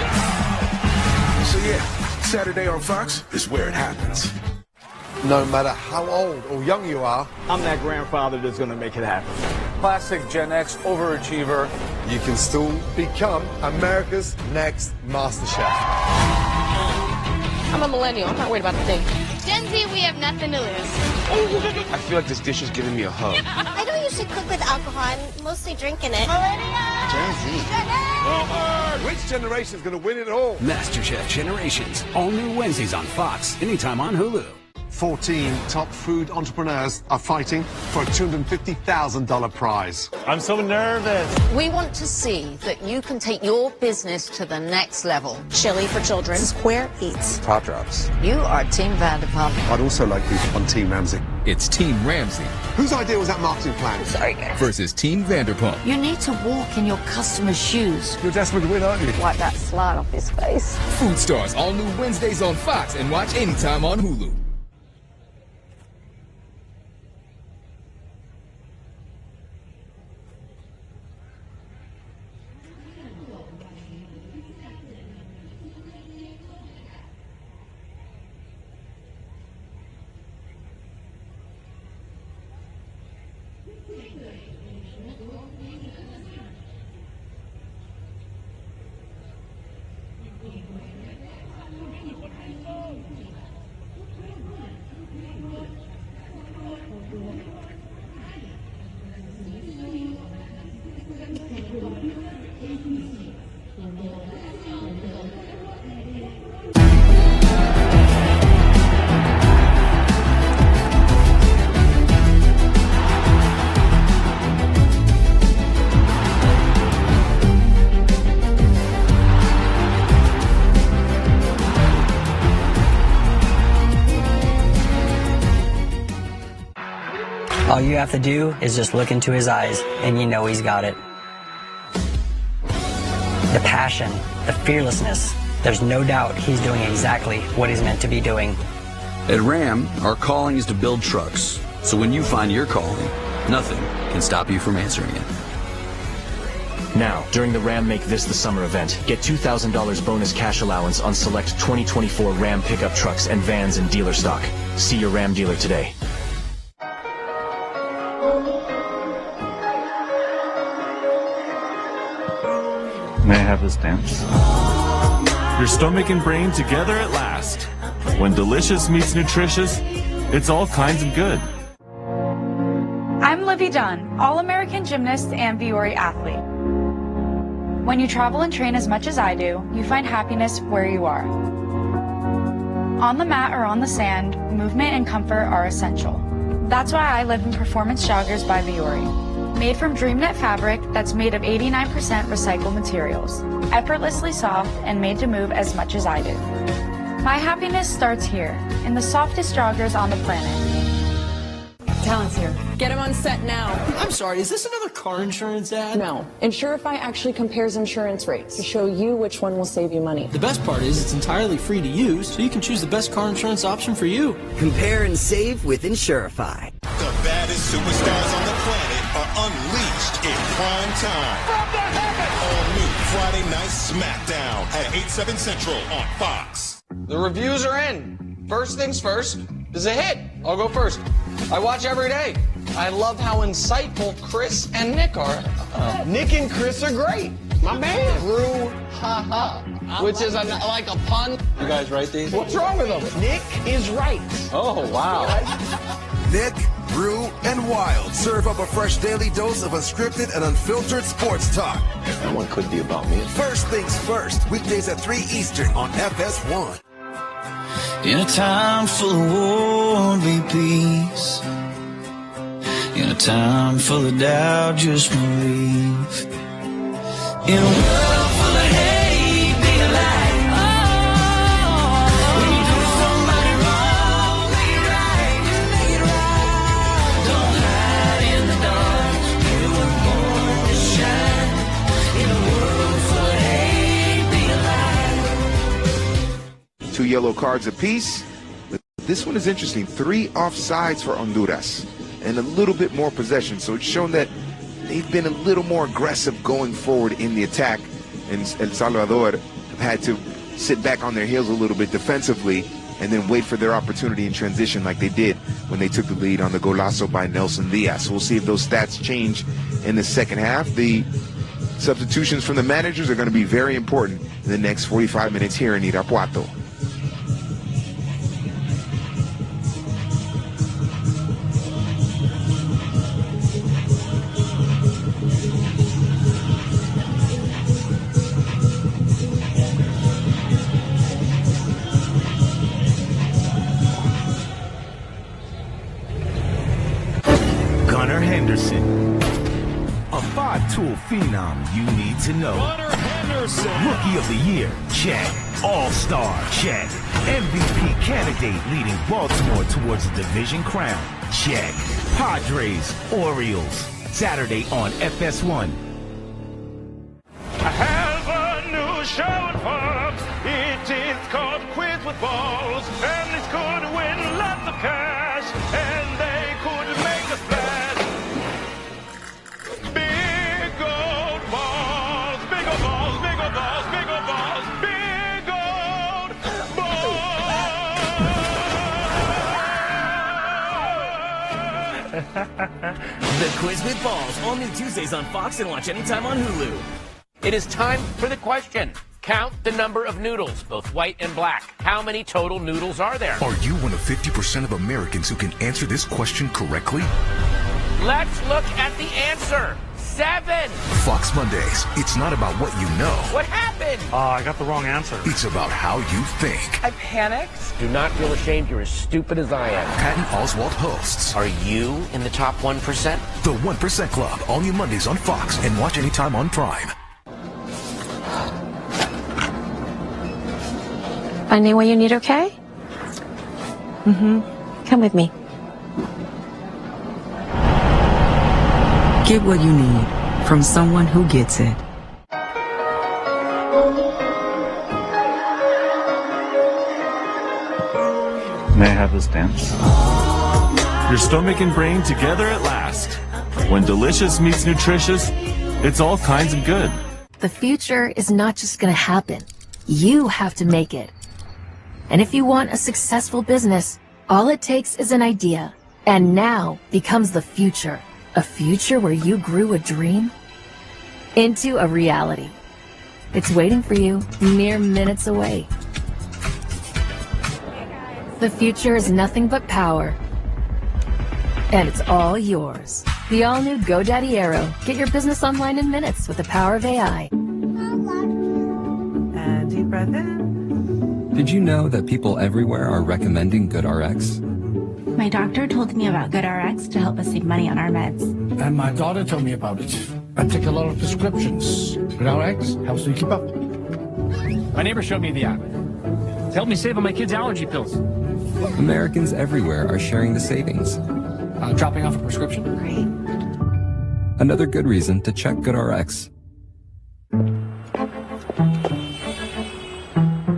So yeah, Saturday on Fox is where it happens. No matter how old or young you are, I'm that grandfather that's going to make it happen. Classic Gen X overachiever. You can still become America's next master chef. I'm a millennial. I'm not worried about the thing. Gen Z, we have nothing to lose. I feel like this dish is giving me a hug. I know you should cook with alcohol. I'm mostly drinking it. Gen Z. Which generation is going to win it all? MasterChef Generations. All new Wednesdays on Fox. Anytime on Hulu. 14 top food entrepreneurs are fighting for a $250,000 prize. I'm so nervous. We want to see that you can take your business to the next level. Chili for children. Square Eats. Pop drops. You are Team Vanderpump. I'd also like you on Team Ramsey. It's Team Ramsey. Whose idea was that marketing plan? Sorry, guys. Versus Team Vanderpump. You need to walk in your customer's shoes. You're desperate to win, aren't you? Wipe that slide off his face. Food Stars, all new Wednesdays on Fox and watch anytime on Hulu. All you have to do is just look into his eyes, and you know he's got it. The passion, the fearlessness, there's no doubt he's doing exactly what he's meant to be doing. At Ram, our calling is to build trucks. So when you find your calling, nothing can stop you from answering it. Now, during the Ram Make This the Summer event, get $2,000 bonus cash allowance on select 2024 Ram pickup trucks and vans in dealer stock. See your Ram dealer today. May I have the stamps? Your stomach and brain together at last. When delicious meets nutritious, it's all kinds of good. I'm Livy Dunn, All-American gymnast and Viore athlete. When you travel and train as much as I do, you find happiness where you are. On the mat or on the sand, movement and comfort are essential. That's why I live in Performance Joggers by Viore. Made from DreamKnit fabric that's made of 89% recycled materials, effortlessly soft and made to move as much as I do. My happiness starts here, in the softest joggers on the planet. Talent's here. Get him on set now. I'm sorry, is this another car insurance ad? No. Insurify actually compares insurance rates to show you which one will save you money. The best part is it's entirely free to use, so you can choose the best car insurance option for you. Compare and save with Insurify. The baddest superstars on the planet are unleashed in prime time. From the heavens! All new Friday Night SmackDown at 8/7 Central on Fox. The reviews are in. First things first, is a hit. I'll go first. I watch every day. I love how insightful Chris and Nick are. Nick and Chris are great. My man. Brew, ha, which is like a pun. You guys write these? What's wrong with them? Nick is right. Oh, wow. Nick, Brew, and Wild serve up a fresh daily dose of unscripted and unfiltered sports talk. That one could be about me. First things first, weekdays at 3 Eastern on FS1. In a time full of worldly peace, in a time full of doubt, just believe. In a world full of hate, be a light. Oh, when you do somebody wrong, make it right, make it right. Don't hide in the dark, you were born to shine. In a world full of hate, be a light. 2 yellow cards apiece. This one is interesting. 3 offsides for Honduras and a little bit more possession. So it's shown that they've been a little more aggressive going forward in the attack. And El Salvador have had to sit back on their heels a little bit defensively and then wait for their opportunity in transition like they did when they took the lead on the golazo by Nelson Diaz. So we'll see if those stats change in the second half. The substitutions from the managers are going to be very important in the next 45 minutes here in Irapuato. A 5-tool phenom you need to know. Rookie of the Year, check. All-Star, check. MVP candidate leading Baltimore towards the division crown, check. Padres, Orioles, Saturday on FS1. I have a new show at Fox. It is called Quiz with Balls, and it's could win lots of cash, and they could make a splash. Big old balls, big old balls, big old balls, big old balls, big old balls. The Quiz with Balls, all new Tuesdays on Fox and watch anytime on Hulu. It is time for the question. Count the number of noodles, both white and black. How many total noodles are there? Are you one of 50% of Americans who can answer this question correctly? Let's look at the answer. 7. Fox Mondays. It's not about what you know. What happened? I got the wrong answer. It's about how you think. I panicked. Do not feel ashamed. You're as stupid as I am. Patton Oswalt hosts. Are you in the top 1%? The 1% Club. All new Mondays on Fox and watch anytime on Prime. Finding what you need, okay? Come with me. Get what you need from someone who gets it. May I have the stamps? Your stomach and brain together at last. When delicious meets nutritious, it's all kinds of good. The future is not just gonna happen. You have to make it. And if you want a successful business, all it takes is an idea. And now becomes the future. A future where you grew a dream into a reality. It's waiting for you mere minutes away. The future is nothing but power. And it's all yours. The all-new GoDaddy Aero. Get your business online in minutes with the power of AI. And deep breath in. Did you know that people everywhere are recommending GoodRx? My doctor told me about GoodRx to help us save money on our meds. And my daughter told me about it. I take a lot of prescriptions. GoodRx helps me keep up. My neighbor showed me the app. It's helped me save on my kids' allergy pills. Americans everywhere are sharing the savings. Dropping off a prescription? Great. Another good reason to check GoodRx.